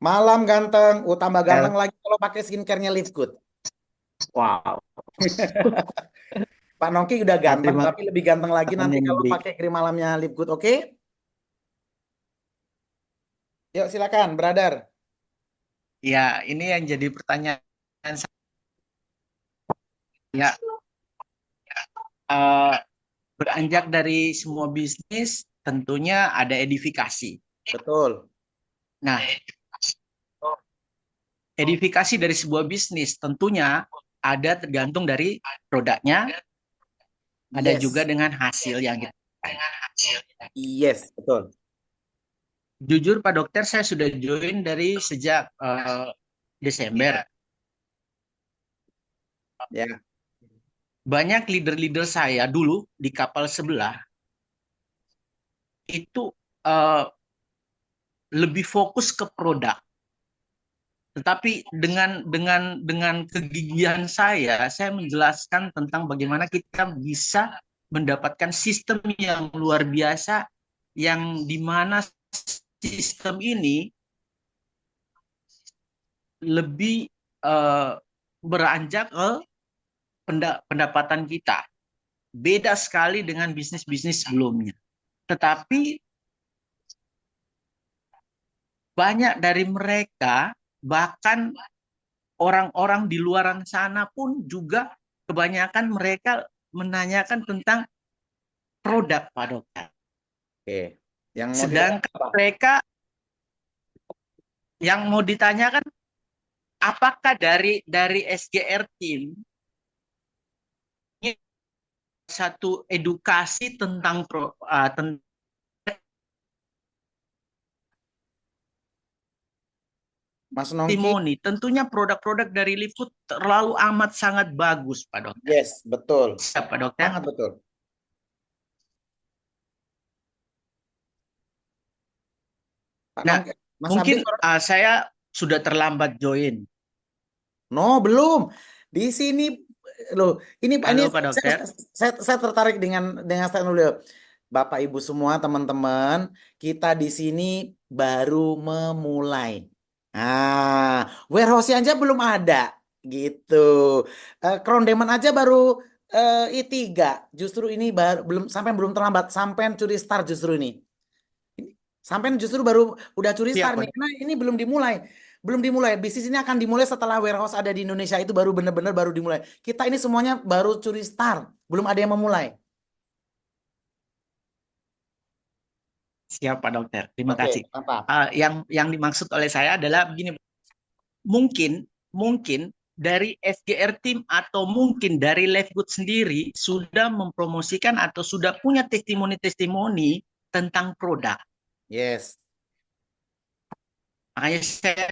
Malam ganteng. Tambah ganteng lagi kalau pakai skincare-nya Liquid. Wow. Pak Nongki udah ganteng, Terima tapi lebih ganteng lagi nanti yang kalau beri. pakai krim malamnya Liquid, oke? Yuk silakan, brother. Ya ini yang jadi pertanyaan saya. Eh, beranjak dari semua bisnis tentunya ada edifikasi. Betul. Nah, edifikasi dari sebuah bisnis tentunya ada tergantung dari produknya, ada Yes. juga dengan hasil yang kita. Yes, betul. Jujur Pak Dokter, saya sudah join dari sejak Desember. Ya. Banyak leader-leader saya dulu di kapal sebelah itu lebih fokus ke produk. Tetapi dengan kegigihan saya menjelaskan tentang bagaimana kita bisa mendapatkan sistem yang luar biasa yang dimana sistem ini lebih beranjak ke pendapatan kita. Beda sekali dengan bisnis-bisnis sebelumnya. Tetapi banyak dari mereka, bahkan orang-orang di luar sana pun juga kebanyakan mereka menanyakan tentang produk, Pak Dokter. Oke. Yang mau Sedangkan ditanya apa? mereka yang mau ditanyakan, apakah dari SGR Team ini satu edukasi tentang Mas Nongki? testimoni. Tentunya produk-produk dari Livegood terlalu amat sangat bagus, Pak Dokter. Yes, betul. Siap, Pak Dokter. Sangat betul. Pak Nah, Nongki, Mas mungkin Abdi, saya sudah terlambat join. no, belum. Di sini loh, ini Halo, Pak Dokter. saya tertarik dengan statement beliau. Bapak Ibu semua, teman-teman, kita di sini baru memulai. Nah, warehouse aja belum ada gitu. Krondeman aja baru I3. Justru ini belum terlambat, sampai curi start justru ini. Sampai justru baru udah curi Siap, start nih, karena ini belum dimulai. Belum dimulai. Bisnis ini akan dimulai setelah warehouse ada di Indonesia, itu baru benar-benar baru dimulai. Kita ini semuanya baru curi start, belum ada yang memulai. Siap, Pak Dokter. Terima Oke, kasih. mantap. Yang dimaksud oleh saya adalah begini, mungkin dari SGR Team atau mungkin dari Livegood sendiri sudah mempromosikan atau sudah punya testimoni-testimoni tentang produk. Yes. Makanya saya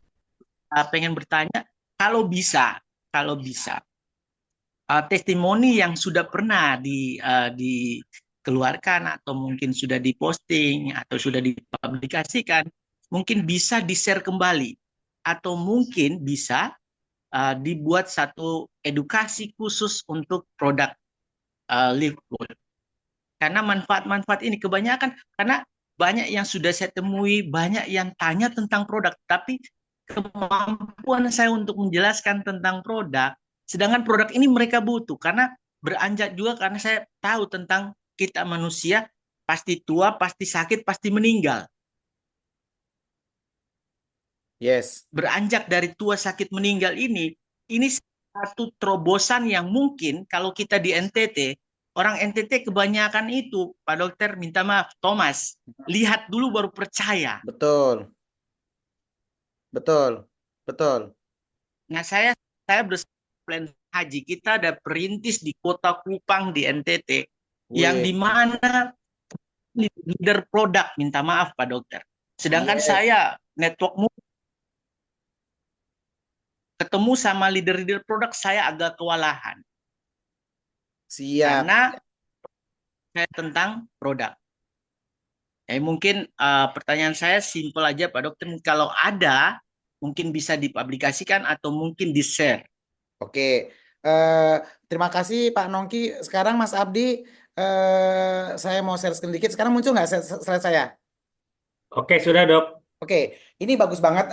pengen bertanya, kalau bisa testimoni yang sudah pernah dikeluarkan atau mungkin sudah diposting atau sudah dipublikasikan, mungkin bisa di-share kembali atau mungkin bisa dibuat satu edukasi khusus untuk produk Livegood. Karena manfaat-manfaat ini kebanyakan, karena banyak yang sudah saya temui, banyak yang tanya tentang produk, tapi kemampuan saya untuk menjelaskan tentang produk, sedangkan produk ini mereka butuh, karena beranjak juga karena saya tahu tentang kita manusia, pasti tua, pasti sakit, pasti meninggal. Yes. Beranjak dari tua, sakit, meninggal ini satu terobosan yang mungkin kalau kita di NTT, orang NTT kebanyakan itu, Pak Dokter, minta maaf, Thomas, lihat dulu baru percaya. Betul. Betul. Betul. Nah, saya plan haji, kita ada perintis di Kota Kupang di NTT, yang Wih. dimana leader produk, minta maaf Pak Dokter. Sedangkan Yes. saya networkmu ketemu sama leader produk, saya agak kewalahan. Siap. Karena saya tentang produk. Mungkin pertanyaan saya simpel aja Pak Dokter, kalau ada mungkin bisa dipublikasikan atau mungkin di-share. Oke. Terima kasih Pak Nongki. Sekarang Mas Abdi, saya mau share sedikit. Sekarang muncul nggak slide saya? Oke, sudah Dok. Oke, ini bagus banget.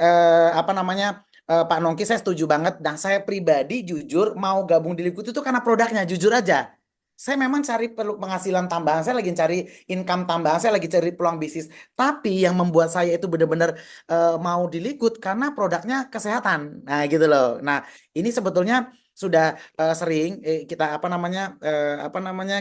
Pak Nongki, saya setuju banget. Dan saya pribadi jujur mau gabung di Livegood itu karena produknya, jujur aja. Saya memang perlu penghasilan tambahan, saya lagi cari income tambahan, saya lagi cari peluang bisnis. Tapi yang membuat saya itu benar-benar mau di Livegood karena produknya kesehatan. Nah, gitu loh. Nah, ini sebetulnya sudah sering kita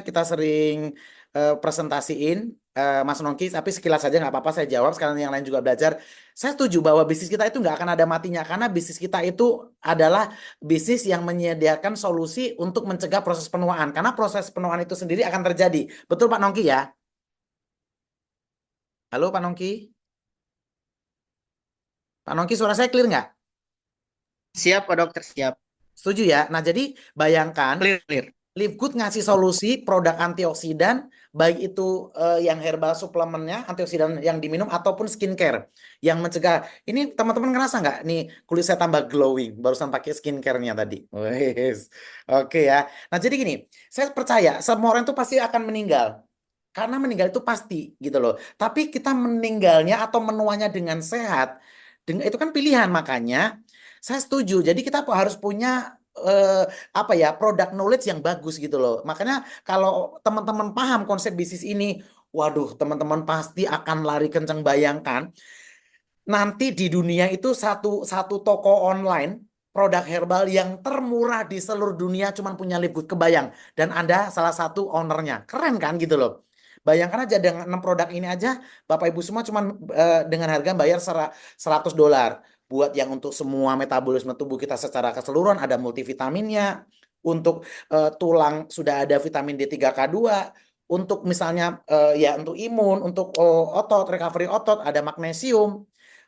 kita sering presentasiin Mas Nongki, tapi sekilas saja nggak apa-apa saya jawab, sekalian yang lain juga belajar. Saya setuju bahwa bisnis kita itu nggak akan ada matinya, karena bisnis kita itu adalah bisnis yang menyediakan solusi untuk mencegah proses penuaan, karena proses penuaan itu sendiri akan terjadi. Betul Pak Nongki ya? Halo Pak Nongki? Pak Nongki, suara saya clear nggak? Siap Pak Dokter, siap. Setuju ya? Nah, jadi bayangkan Clear. Livegood ngasih solusi produk antioksidan, baik itu yang herbal suplemennya, antioksidan yang diminum, ataupun skincare yang mencegah. Ini teman-teman ngerasa nggak? Nih kulit saya tambah glowing, barusan pakai skincare-nya tadi. Oke ya. Nah jadi gini, saya percaya semua orang itu pasti akan meninggal. Karena meninggal itu pasti gitu loh. Tapi kita meninggalnya atau menuanya dengan sehat, itu kan pilihan. Makanya saya setuju. Jadi kita harus punya apa ya, product knowledge yang bagus gitu loh. Makanya kalau teman-teman paham konsep bisnis ini, waduh, teman-teman pasti akan lari kencang. Bayangkan nanti di dunia itu satu toko online produk herbal yang termurah di seluruh dunia cuman punya Lip Good, kebayang. Dan Anda salah satu ownernya. Keren kan gitu loh. Bayangkan aja dengan 6 produk ini aja Bapak Ibu semua cuman dengan harga bayar $100. Buat yang untuk semua metabolisme tubuh kita secara keseluruhan, ada multivitaminnya. Untuk tulang sudah ada vitamin D3K2. Untuk misalnya ya untuk imun, untuk otot, recovery otot, ada magnesium.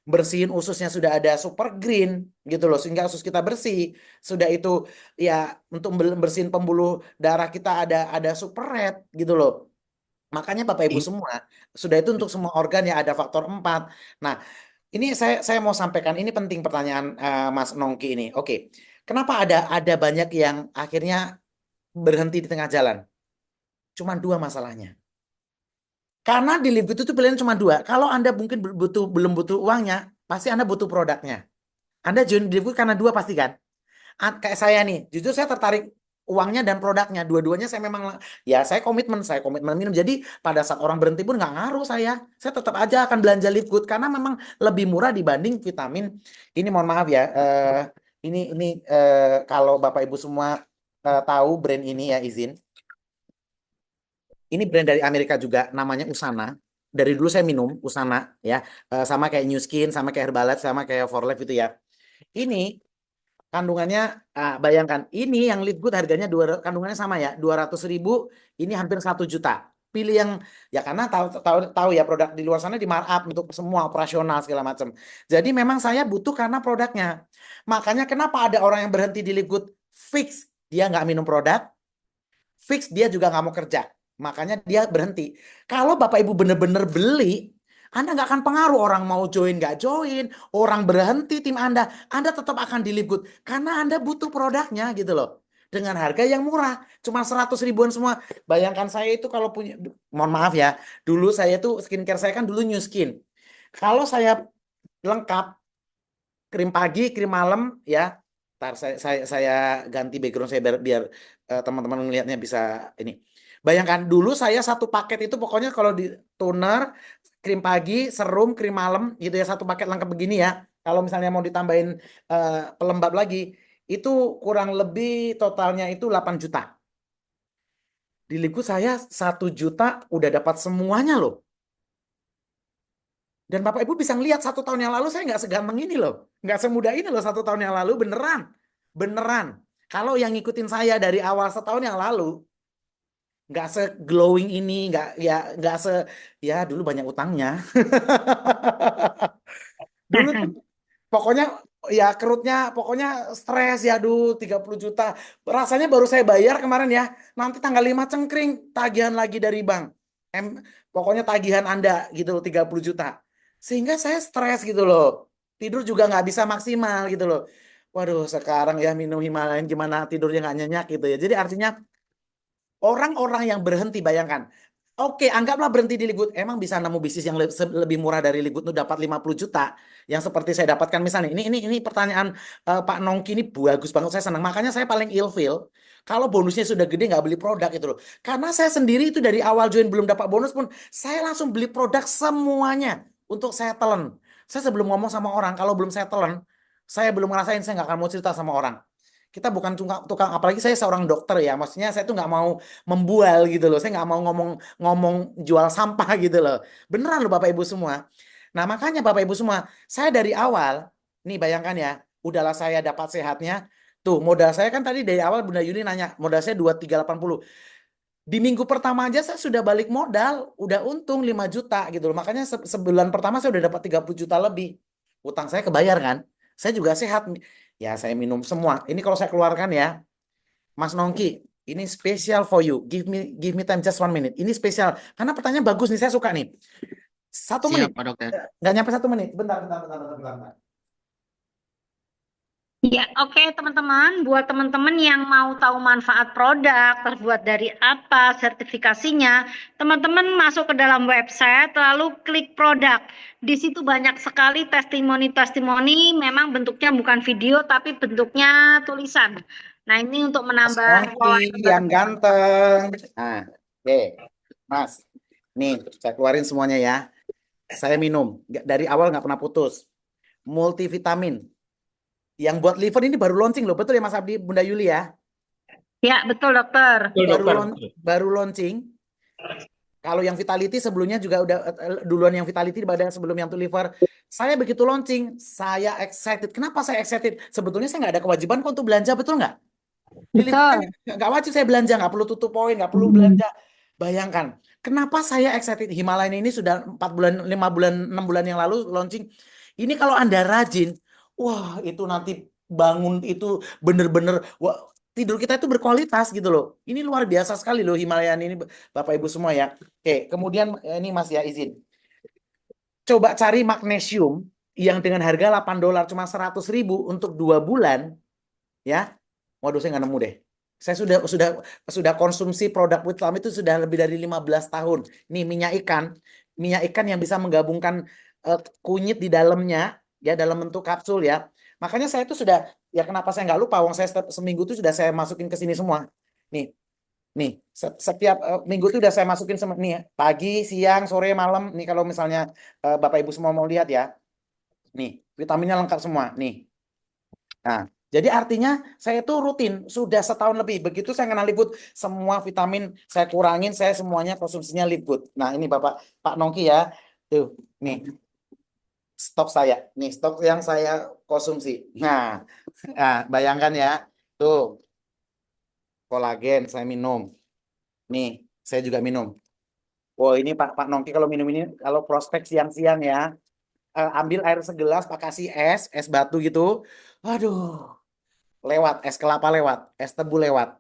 Bersihin ususnya sudah ada super green gitu loh, sehingga usus kita bersih. Sudah itu ya untuk bersihin pembuluh darah kita ada super red gitu loh. Makanya Bapak Ibu semua, sudah itu untuk semua organ ya ada faktor 4. Nah, ini saya mau sampaikan, ini penting pertanyaan Mas Nongki ini. Oke. Kenapa ada banyak yang akhirnya berhenti di tengah jalan? Cuma 2 masalahnya. Karena di Lip Good itu pilihan cuma 2. Kalau Anda mungkin belum butuh uangnya, pasti Anda butuh produknya. Anda join di Lip Good karena 2 pasti kan? Kayak saya nih, jujur saya tertarik uangnya dan produknya. Dua-duanya saya memang, ya saya komitmen minum. Jadi pada saat orang berhenti pun nggak ngaruh saya. Saya tetap aja akan belanja Lip Good karena memang lebih murah dibanding vitamin. Ini mohon maaf ya, ini kalau Bapak Ibu semua tahu brand ini ya, izin. Ini brand dari Amerika juga, namanya Usana. Dari dulu saya minum Usana ya, sama kayak New Skin, sama kayak Herbalife, sama kayak For Life itu ya. Ini kandungannya, bayangkan, ini yang Lip Good harganya kandungannya sama ya, 200.000, ini hampir 1 juta. Pilih yang, ya karena tahu ya produk di luar sana di markup untuk semua operasional segala macam. Jadi memang saya butuh karena produknya. Makanya kenapa ada orang yang berhenti di Lip Good, fix dia nggak minum produk, fix dia juga nggak mau kerja. Makanya dia berhenti. Kalau Bapak Ibu bener-bener beli, Anda nggak akan pengaruh orang mau join nggak join, orang berhenti tim Anda tetap akan di Lip Good karena Anda butuh produknya gitu loh. Dengan harga yang murah, cuma 100 ribuan semua. Bayangkan saya itu kalau punya, mohon maaf ya, dulu saya tuh skincare saya kan dulu New Skin. Kalau saya lengkap, krim pagi, krim malam ya. Ntar saya ganti background saya biar teman-teman melihatnya bisa ini. Bayangkan dulu saya satu paket itu pokoknya kalau di toner, krim pagi, serum, krim malam gitu ya, satu paket lengkap begini ya. Kalau misalnya mau ditambahin pelembab lagi, itu kurang lebih totalnya itu 8 juta. Di Lip Good saya 1 juta udah dapat semuanya loh. Dan Bapak Ibu bisa ngelihat 1 tahun yang lalu saya nggak seganteng ini loh. Nggak semudah ini loh 1 tahun yang lalu, beneran. Beneran. Kalau yang ngikutin saya dari awal setahun yang lalu, nggak se-glowing ini, nggak ya dulu banyak utangnya. Dulu tuh pokoknya ya kerutnya pokoknya stres ya, 30 juta. Rasanya baru saya bayar kemarin ya. Nanti tanggal 5 cengkring tagihan lagi dari bank. Pokoknya tagihan Anda gitu loh 30 juta. Sehingga saya stres gitu loh. Tidur juga nggak bisa maksimal gitu loh. Waduh, sekarang ya minum Himalayan gimana tidurnya nggak nyenyak gitu ya. Jadi artinya orang-orang yang berhenti, bayangkan. Oke, anggaplah berhenti di Lip Good. Emang bisa nemu bisnis yang lebih murah dari Lip Good tuh dapat 50 juta. Yang seperti saya dapatkan misalnya. Ini pertanyaan Pak Nongki ini bagus banget. Saya senang. Makanya saya paling ilfeel kalau bonusnya sudah gede nggak beli produk itu loh. Karena saya sendiri itu dari awal join belum dapat bonus pun saya langsung beli produk semuanya untuk saya telan. Saya sebelum ngomong sama orang, kalau belum saya telan, saya belum ngerasain, saya nggak akan mau cerita sama orang. Kita bukan tukang, apalagi saya seorang dokter ya, maksudnya saya tuh nggak mau membual gitu loh, saya nggak mau ngomong jual sampah gitu loh, beneran loh Bapak Ibu semua. Nah makanya Bapak Ibu semua, saya dari awal, nih bayangkan ya, udahlah saya dapat sehatnya, tuh modal saya kan tadi dari awal Bunda Yuni nanya, modal saya 2380, di minggu pertama aja saya sudah balik modal, udah untung 5 juta gitu loh, makanya sebulan pertama saya udah dapat 30 juta lebih, utang saya kebayar kan, saya juga sehat. Ya, saya minum semua. Ini kalau saya keluarkan ya, Mas Nongki, ini spesial for you. Give me time just 1 minute. Ini spesial. Karena pertanyaan bagus nih, saya suka nih. 1 menit. Siap, Pak Dokter. Nggak nyampe 1 menit. Bentar. Ya, oke teman-teman. Buat teman-teman yang mau tahu manfaat produk, terbuat dari apa, sertifikasinya, teman-teman masuk ke dalam website, lalu klik produk. Di situ banyak sekali testimoni-testimoni, memang bentuknya bukan video, tapi bentuknya tulisan. Nah, ini untuk Mas menambah Nongki yang ganteng. Nah, oke, Mas. Nih, saya keluarin semuanya ya. Saya minum. Dari awal nggak pernah putus. Multivitamin. Yang buat liver ini baru launching loh. Betul ya Mas Abdi, Bunda Yuli ya? Ya, betul dokter. Betul, dokter. Betul. Baru launching. Kalau yang Vitality sebelumnya juga udah duluan yang Vitality daripada sebelum yang to liver. Saya begitu launching, saya excited. Kenapa saya excited? Sebetulnya saya nggak ada kewajiban kok untuk belanja, betul nggak? Di liver kan nggak wajib saya belanja, nggak perlu tutup poin, nggak perlu belanja. Bayangkan, kenapa saya excited? Himalayan ini sudah 4 bulan, 5 bulan, 6 bulan yang lalu launching. Ini kalau Anda rajin, wah itu nanti bangun itu bener-bener, wah, tidur kita itu berkualitas gitu loh. Ini luar biasa sekali loh Himalayan ini Bapak Ibu semua ya. Oke, kemudian ini Mas ya izin. Coba cari magnesium yang dengan harga $8 cuma 100.000 untuk 2 bulan ya. Waduh saya nggak nemu deh. Saya sudah konsumsi produk Witlam itu sudah lebih dari 15 tahun. Nih minyak ikan yang bisa menggabungkan kunyit di dalamnya ya dalam bentuk kapsul ya. Makanya saya itu sudah ya kenapa saya nggak lupa, wong saya seminggu itu sudah saya masukin ke sini semua. Nih setiap minggu itu udah saya masukin nih pagi, siang, sore, malam. Nih kalau misalnya Bapak Ibu semua mau lihat ya. Nih vitaminnya lengkap semua. Nih. Nah, jadi artinya saya itu rutin sudah setahun lebih. Begitu saya kenal Lipgood, semua vitamin saya kurangin, saya semuanya konsumsinya Lipgood. Nah, ini Pak Nongki ya. Tuh, nih. Stok saya. Nih, stok yang saya konsumsi. Nah, bayangkan ya. Tuh. Kolagen saya minum. Nih, saya juga minum. Oh, ini Pak Nongki kalau minum ini kalau prospek siang-siang ya. Ambil air segelas, Pak kasih es batu gitu. Aduh. Lewat, es kelapa lewat, es tebu lewat.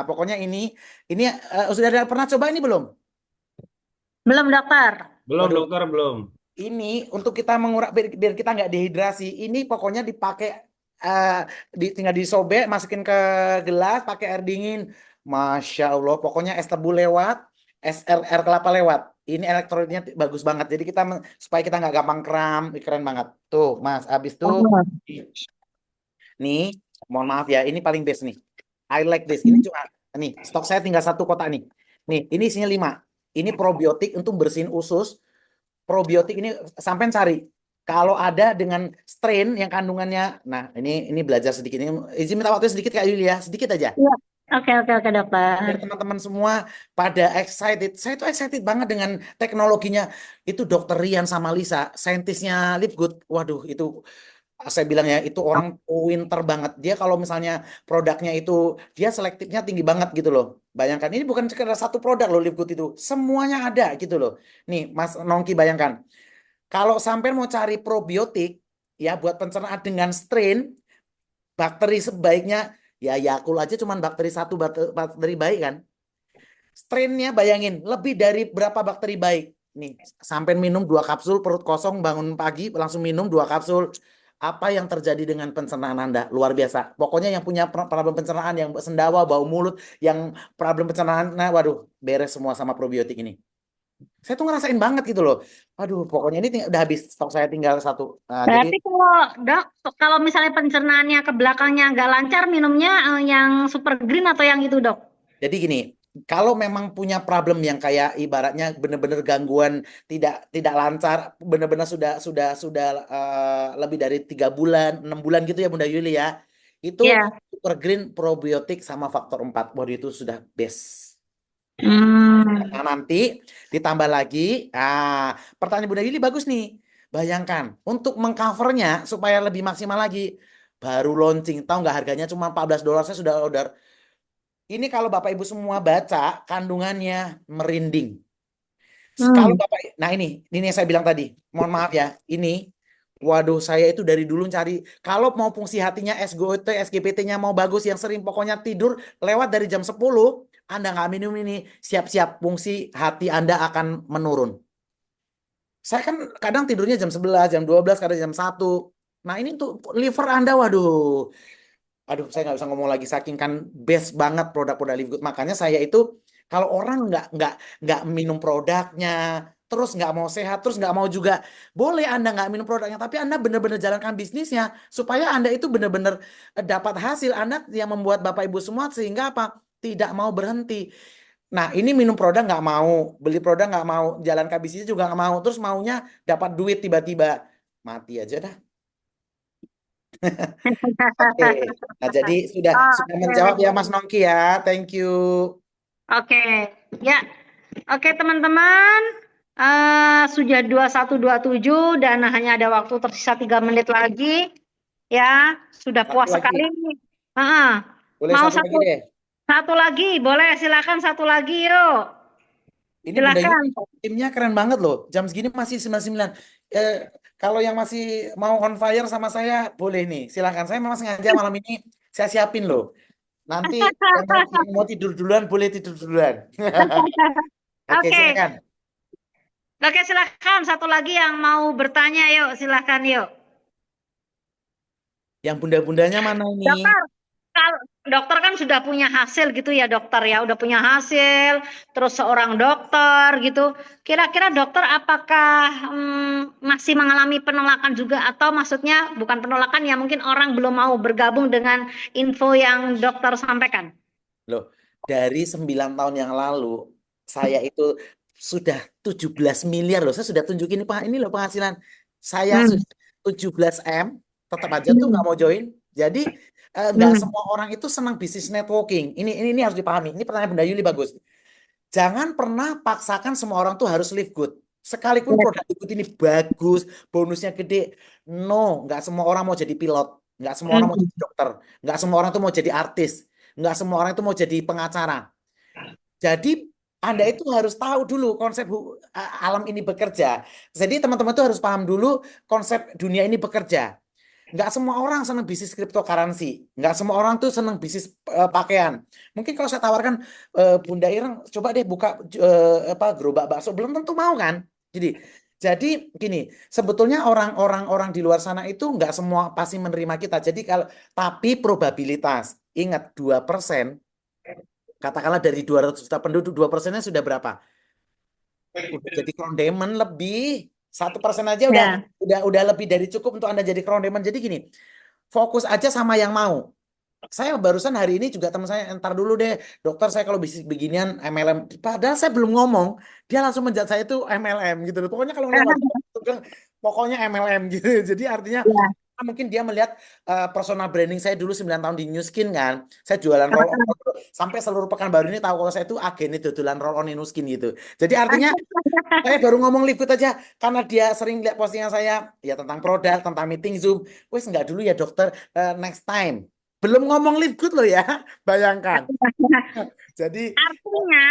Pokoknya ini sudah pernah coba ini belum? Belum dokter. Belum, Waduh. dokter, belum. Ini untuk kita biar kita nggak dehidrasi. Ini pokoknya dipakai tinggal disobek, masukin ke gelas, pakai air dingin. Masya Allah, pokoknya es tebu lewat, air kelapa lewat. Ini elektrolitnya bagus banget. Jadi supaya kita nggak gampang kram, keren banget. Tuh, Mas, habis tuh. Nih, mohon maaf ya, ini paling best nih. I like this. Ini cuma nih, stok saya tinggal 1 kotak nih. Nih, ini isinya 5. Ini probiotik untuk bersihin usus. Probiotik ini sampai cari. Kalau ada dengan strain yang kandungannya, nah ini belajar sedikit. Ini izin minta waktu sedikit Kak Yuli ya, sedikit aja. Iya. Oke dokter. Biar teman-teman semua pada excited. Saya tuh excited banget dengan teknologinya. Itu Dokter Rian sama Lisa, saintisnya Lipgood. Waduh, itu saya bilang ya itu orang pinter banget. Dia kalau misalnya produknya itu dia selektifnya tinggi banget gitu loh. Bayangkan ini bukan sekedar satu produk loh Lipgood itu. Semuanya ada gitu loh. Nih Mas Nongki bayangkan. Kalau sampai mau cari probiotik ya buat pencernaan dengan strain bakteri sebaiknya ya Yakult aja cuman bakteri 1 bakteri baik kan. Strainnya bayangin lebih dari berapa bakteri baik. Nih sampai minum 2 kapsul perut kosong bangun pagi langsung minum 2 kapsul. Apa yang terjadi dengan pencernaan Anda? Luar biasa. Pokoknya yang punya problem pencernaan, yang sendawa, bau mulut, yang problem pencernaan, nah waduh, beres semua sama probiotik ini. Saya tuh ngerasain banget gitu loh. Aduh, pokoknya ini udah habis, stok saya tinggal 1. Nah, Berarti jadi kalau dok, kalau misalnya pencernaannya ke belakangnya nggak lancar, minumnya yang super green atau yang itu dok? Jadi gini, kalau memang punya problem yang kayak ibaratnya benar-benar gangguan tidak lancar, benar-benar sudah lebih dari 3 bulan, 6 bulan gitu ya Bunda Yuli ya. Itu Iya. Super Green probiotik sama faktor 4. Waduh itu sudah best. Nah, nanti ditambah lagi. Pertanyaan Bunda Yuli bagus nih. Bayangkan untuk mengcovernya supaya lebih maksimal lagi. Baru launching, tahu nggak harganya cuma $14 saya sudah order. Ini kalau Bapak Ibu semua baca kandungannya merinding. Kalau Bapak, nah ini saya bilang tadi, mohon maaf ya, ini, waduh saya itu dari dulu cari, kalau mau fungsi hatinya SGOT, SGPT-nya mau bagus, yang sering pokoknya tidur lewat dari jam 10, Anda nggak minum ini, siap-siap fungsi hati Anda akan menurun. Saya kan kadang tidurnya jam 11, jam 12, kadang jam 1. Nah ini untuk liver Anda, waduh. Aduh, saya nggak bisa ngomong lagi saking kan best banget produk-produk Live Good. Makanya saya itu kalau orang nggak minum produknya, terus nggak mau sehat, terus nggak mau juga, boleh Anda nggak minum produknya, tapi Anda benar-benar jalankan bisnisnya supaya Anda itu benar-benar dapat hasil. Anda yang membuat Bapak Ibu semua sehingga apa? Tidak mau berhenti. Nah, ini minum produk nggak mau, beli produk nggak mau, jalankan bisnisnya juga nggak mau, terus maunya dapat duit tiba-tiba, mati aja dah. Oke, nah jadi sudah Oke, menjawab ya Mas Nongki ya, thank you. oke, ya, oke teman-teman, sudah 21:27 dan hanya ada waktu tersisa 3 menit lagi, ya, sudah Satu puas lagi, sekali. Ah, boleh mau satu lagi deh. satu lagi, boleh silakan satu lagi yuk, Ini Bunda silakan. Yuni timnya keren banget loh, jam segini masih 99. Eh, kalau yang masih mau on fire sama saya, boleh nih, silakan. Saya memang sengaja malam ini saya siapin loh. Nanti yang mau tidur duluan, boleh tidur duluan. Oke, Oke, silakan. oke silakan satu lagi yang mau bertanya yuk, silakan yuk. Yang bunda-bundanya mana ini? Dokter, kalau dokter kan sudah punya hasil gitu ya dokter ya, udah punya hasil, terus seorang dokter gitu. Kira-kira dokter apakah masih mengalami penolakan juga atau maksudnya bukan penolakan ya mungkin orang belum mau bergabung dengan info yang dokter sampaikan. Loh, dari 9 tahun yang lalu, saya itu sudah 17 miliar loh. Saya sudah tunjukin Pak, ini loh penghasilan. Saya Hmm. sudah 17 M, tetap aja tuh nggak Hmm. mau join. Jadi nggak Hmm. semua orang itu senang bisnis networking. Ini harus dipahami. Ini pertanyaan Bunda Yuli bagus. Jangan pernah paksakan semua orang tuh harus live good. Sekalipun produk live good ini bagus, bonusnya gede. No, nggak semua orang mau jadi pilot. Nggak semua orang mau Hmm. jadi dokter. Nggak semua orang tuh mau jadi artis. Nggak semua orang itu mau jadi pengacara. Jadi Anda itu harus tahu dulu konsep alam ini bekerja. Jadi teman-teman itu harus paham dulu konsep dunia ini bekerja. Nggak semua orang senang bisnis cryptocurrency. Nggak semua orang tuh senang bisnis pakaian. Mungkin kalau saya tawarkan Bunda Ireng, coba deh buka gerobak bakso, belum tentu mau kan? Jadi gini, sebetulnya orang-orang di luar sana itu nggak semua pasti menerima kita. Jadi tapi probabilitas, ingat 2%, katakanlah dari 200 juta penduduk 2%-nya sudah berapa? Udah jadi krondemen lebih. 1% aja Ya. udah lebih dari cukup untuk Anda jadi krondemen. Jadi gini, fokus aja sama yang mau. Saya barusan hari ini juga teman saya, entar dulu deh, dokter saya kalau bisnis beginian MLM. Padahal saya belum ngomong, dia langsung menjat saya itu MLM gitu loh. Pokoknya kalau ngeliat wajah, pokoknya MLM gitu. Jadi artinya Ya. mungkin dia melihat personal branding saya dulu 9 tahun di New Skin kan. Saya jualan roll on sampai seluruh Pekanbaru ini tahu kalau saya itu agennya dodolan roll on di New Skin gitu. Jadi artinya saya baru ngomong live good aja karena dia sering lihat postingan saya ya tentang produk, tentang meeting Zoom. Wes nggak dulu ya dokter, next time. Belum ngomong live good loh ya, bayangkan. Jadi Artinya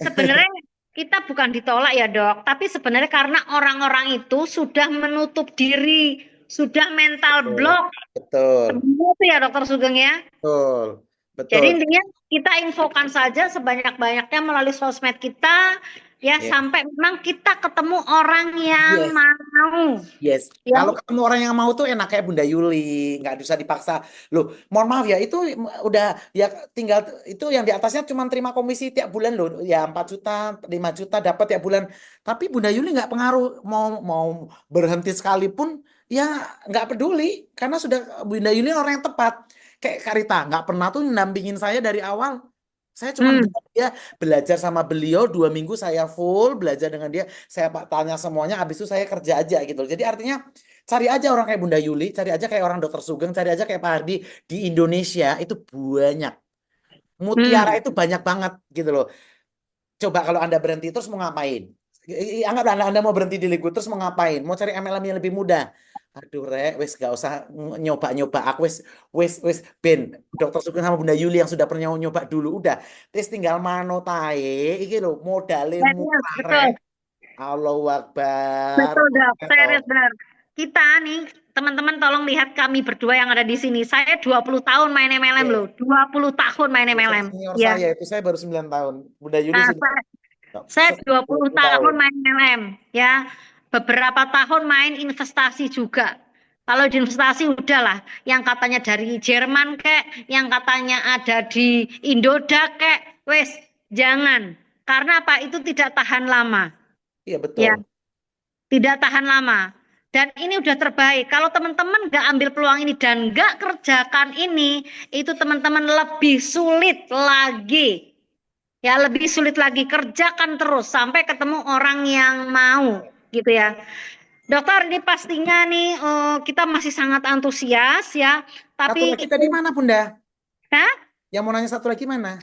sebenarnya kita bukan ditolak ya dok, tapi sebenarnya karena orang-orang itu sudah menutup diri, sudah mental block. betul, Sebenarnya itu ya dokter Sugeng ya. betul, Jadi betul. intinya kita infokan saja sebanyak-banyaknya melalui sosmed kita ya Yes, sampai memang kita ketemu orang yang yes. mau. Yes, Ya. kalau ketemu orang yang mau tuh enak kayak Bunda Yuli, nggak bisa dipaksa. Loh, mohon maaf ya, itu udah ya tinggal itu yang di atasnya cuma terima komisi tiap bulan loh, ya 4 juta, 5 juta dapat tiap bulan. Tapi Bunda Yuli nggak pengaruh mau berhenti sekalipun, ya nggak peduli karena sudah Bunda Yuli orang yang tepat. Kayak Karita nggak pernah tuh nampingin saya dari awal. Saya cuma Hmm. dia belajar sama beliau 2 minggu, saya full belajar dengan dia, saya tanya semuanya, habis itu saya kerja aja gitu. Jadi artinya cari aja orang kayak Bunda Yuli, cari aja kayak orang Dokter Sugeng, cari aja kayak Pak Hardi di Indonesia itu banyak. Mutiara itu banyak banget gitu loh. Coba kalau Anda berhenti terus mau ngapain? Anggaplah Anda mau berhenti di Likud terus mau ngapain? Mau cari MLM yang lebih mudah. Aduh rek, wes gak usah nyoba-nyoba. Aku wes Ben, Dokter Sugeng sama Bunda Yuli yang sudah pernah nyoba dulu udah. Terus tinggal mano tae, iki lho modalnya Serius, murah betul. rek. Allahu Akbar. Betul dok, serius benar. Kita nih teman-teman tolong lihat kami berdua yang ada di sini. Saya 20 tahun main MLM loh. 20 tahun main MLM. Senior Ya. saya itu saya baru 9 tahun. Bunda Yuli Nah, sudah saya 20 tahun tahun. main MLM ya. Beberapa tahun main investasi juga. Kalau di investasi udahlah, yang katanya dari Jerman kek, yang katanya ada di Indodax kek, wes jangan. Karena apa? Itu tidak tahan lama. Iya Ya, betul. tidak tahan lama. Dan ini udah terbaik. Kalau teman-teman nggak ambil peluang ini dan nggak kerjakan ini, itu teman-teman lebih sulit lagi. Ya, lebih sulit lagi. Kerjakan terus sampai ketemu orang yang mau, gitu ya. Dokter, ini pastinya nih kita masih sangat antusias ya. Satu Tapi lagi tadi mana Bunda? Hah? Yang mau nanya satu lagi mana?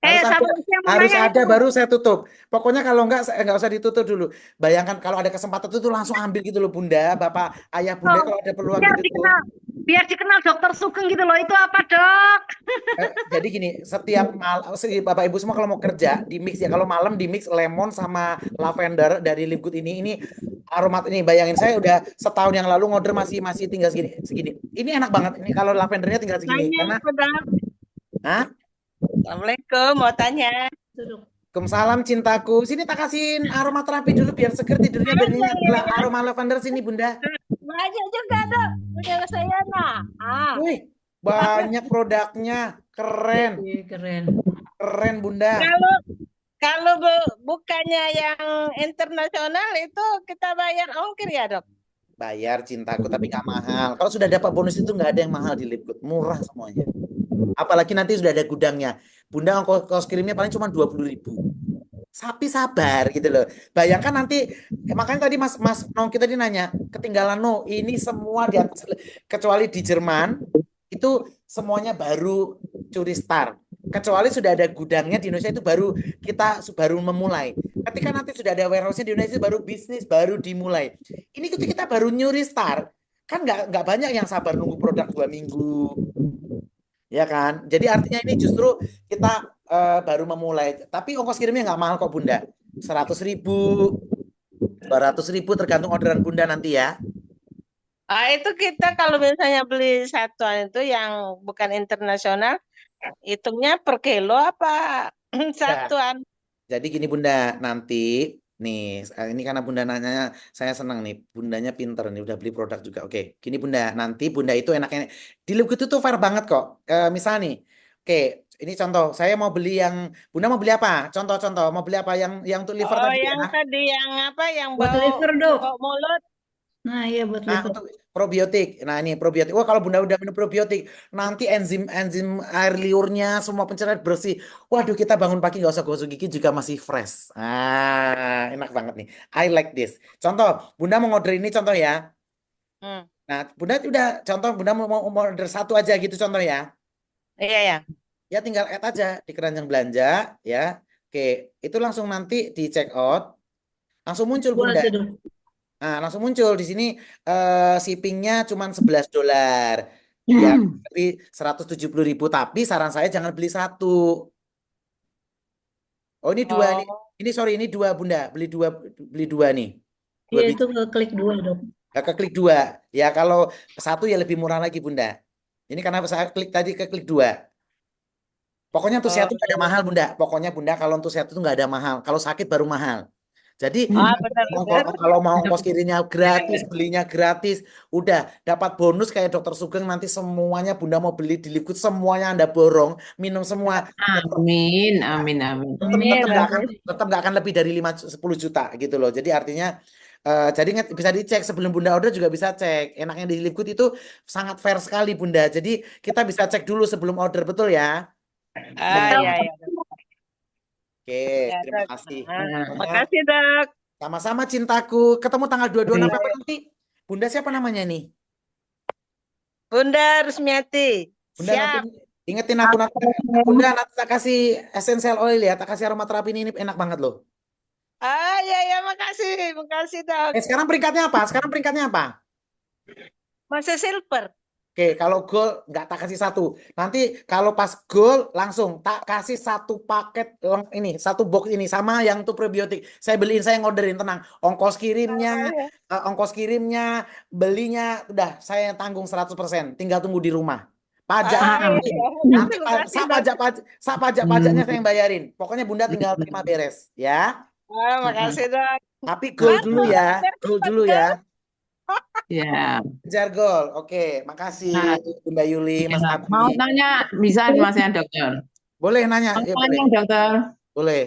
Harus Satu ada, lagi yang mau harus nanya ada itu. baru saya tutup. Pokoknya kalau nggak usah ditutup dulu. Bayangkan kalau ada kesempatan itu langsung ambil gitu loh Bunda, Bapak, Ayah, Bunda kalau ada peluang biar gitu tuh. biar dikenal Dokter Sugeng gitu loh. Itu apa, Dok? Jadi gini, setiap Bapak Ibu semua kalau mau kerja di mix ya, kalau malam di mix lemon sama lavender dari Live Good ini aromat ini. Bayangin saya udah setahun yang lalu ngorder masih tinggal segini. Ini enak banget. Ini kalau lavendernya tinggal segini karena Hah? Assalamualaikum, mau tanya. Waalaikumsalam cintaku. Sini tak kasihin aromaterapi dulu biar seger tidurnya biar nyenyak. Aroma lavender sini Bunda. Banyak juga dok, punya saya nah. Wih, banyak produknya. Keren. Keren Bunda. Kalau bukannya yang internasional itu kita bayar ongkir ya dok? Bayar cintaku tapi nggak mahal. Kalau sudah dapat bonus itu nggak ada yang mahal di Live Good. Murah semuanya. Apalagi nanti sudah ada gudangnya. Bunda ongkos kirimnya paling cuma 20.000. Sapi sabar gitu loh. Bayangkan nanti, makanya tadi Mas Nongki tadi nanya, ketinggalan no, ini semua di atas, kecuali di Jerman, itu semuanya baru curi start. Kecuali sudah ada gudangnya di Indonesia itu kita baru memulai. Ketika nanti sudah ada warehouse-nya di Indonesia baru bisnis baru dimulai. Ini kita baru nyuri start. Kan nggak banyak yang sabar nunggu produk 2 minggu. Ya kan? Jadi artinya ini justru kita baru memulai. Tapi ongkos kirimnya nggak mahal kok Bunda. 100.000, 200.000 tergantung orderan Bunda nanti ya. Itu kita kalau misalnya beli satuan itu yang bukan internasional, hitungnya per kilo apa satuan? Jadi gini Bunda, nanti nih ini karena Bunda nanya, saya senang nih, Bundanya pinter nih, udah beli produk juga. Oke, gini Bunda, nanti Bunda itu enaknya di Live Good itu tuh fair banget kok. Misal nih, oke, ini contoh, saya mau beli yang Bunda mau beli apa? Contoh, mau beli apa yang untuk liver tadi yang ya? tadi yang apa yang Buat bau liver, Dok. bau mulut? Nah, iya buat Nah, liver. untuk probiotik. Nah, ini probiotik. Wah, kalau Bunda udah minum probiotik, nanti enzim air liurnya semua pencernaan bersih. Waduh, kita bangun pagi nggak usah gosok gigi juga masih fresh. Enak banget nih. I like this. Contoh, Bunda mau order ini contoh ya. Nah, Bunda udah contoh Bunda mau order satu aja gitu contoh ya. Iya ya. Ya tinggal add aja di keranjang belanja ya. Oke, itu langsung nanti di check out. Langsung muncul Bunda. Nah, langsung muncul di sini shippingnya cuma $11. Ya, tapi 170.000. Tapi saran saya jangan beli satu. Oh, ini dua nih. Ini sorry, ini dua Bunda. Beli dua nih. Dua Iya, biji. itu ke klik 2, Dok. Ya, ke klik 2. Ya, kalau satu ya lebih murah lagi Bunda. Ini karena saya klik tadi ke klik 2. Pokoknya untuk sehat itu nggak ada mahal Bunda. Pokoknya Bunda kalau untuk sehat itu nggak ada mahal. Kalau sakit baru mahal. Jadi kalau mau ongkos kirimnya gratis, belinya gratis, udah dapat bonus kayak Dokter Sugeng nanti semuanya Bunda mau beli di Live Good semuanya Anda borong, minum semua. Amin. Tetap nggak akan lebih dari 5-10 juta gitu loh. Jadi artinya jadi bisa dicek sebelum Bunda order juga bisa cek. Enaknya di Live Good itu sangat fair sekali Bunda. Jadi kita bisa cek dulu sebelum order betul ya. Iya. Oke, Ya, terima Dok. kasih. Makasih dok. Sama-sama cintaku. Ketemu tanggal 22 November nanti. Bunda siapa namanya nih? Bunda Rusmiati. Bunda Siap. nanti ingetin aku nanti. Bunda nanti tak kasih essential oil ya, tak kasih aromaterapi ini enak banget loh. Iya, makasih dok. Sekarang peringkatnya apa? Masih silver. Oke, kalau gold nggak tak kasih satu. Nanti kalau pas gold langsung tak kasih satu paket ini, satu box ini sama yang tuh probiotik. Saya beliin, saya ngorderin tenang. Ongkos kirimnya, belinya udah saya tanggung 100%. Tinggal tunggu di rumah. Pajak nanti pajaknya saya yang bayarin. Pokoknya Bunda tinggal terima beres ya. Makasih dok. Tapi gold dulu ya. Ya. Jargol. Oke, makasih Nah, Bunda Yuli, Mas ya. Mau Abdi. tanya bisa Mas ya, Dokter? Boleh nanya? Mau Ya, boleh. tanya, Dokter? Boleh.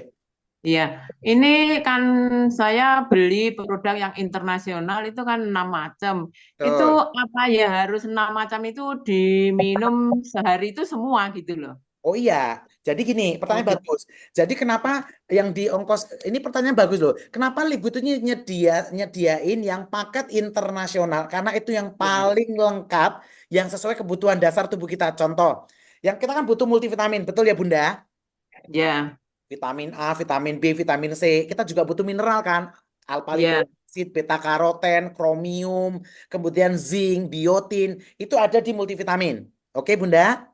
Iya, ini kan saya beli produk yang internasional itu kan 6 macam. Itu Betul. apa ya harus 6 macam itu diminum sehari itu semua gitu loh. Oh iya, jadi gini, Oh pertanyaan gitu. bagus. Jadi kenapa yang di ongkos, ini pertanyaan bagus loh. Kenapa Libu itu nyediain yang paket internasional? Karena itu yang Ya, paling lengkap, yang sesuai kebutuhan dasar tubuh kita. Contoh, yang kita kan butuh multivitamin, betul ya Bunda? ya, Vitamin A, vitamin B, vitamin C. Kita juga butuh mineral kan? Alpha ya, liposid, beta karoten, kromium, kemudian zinc, biotin. Itu ada di multivitamin. Oke Bunda?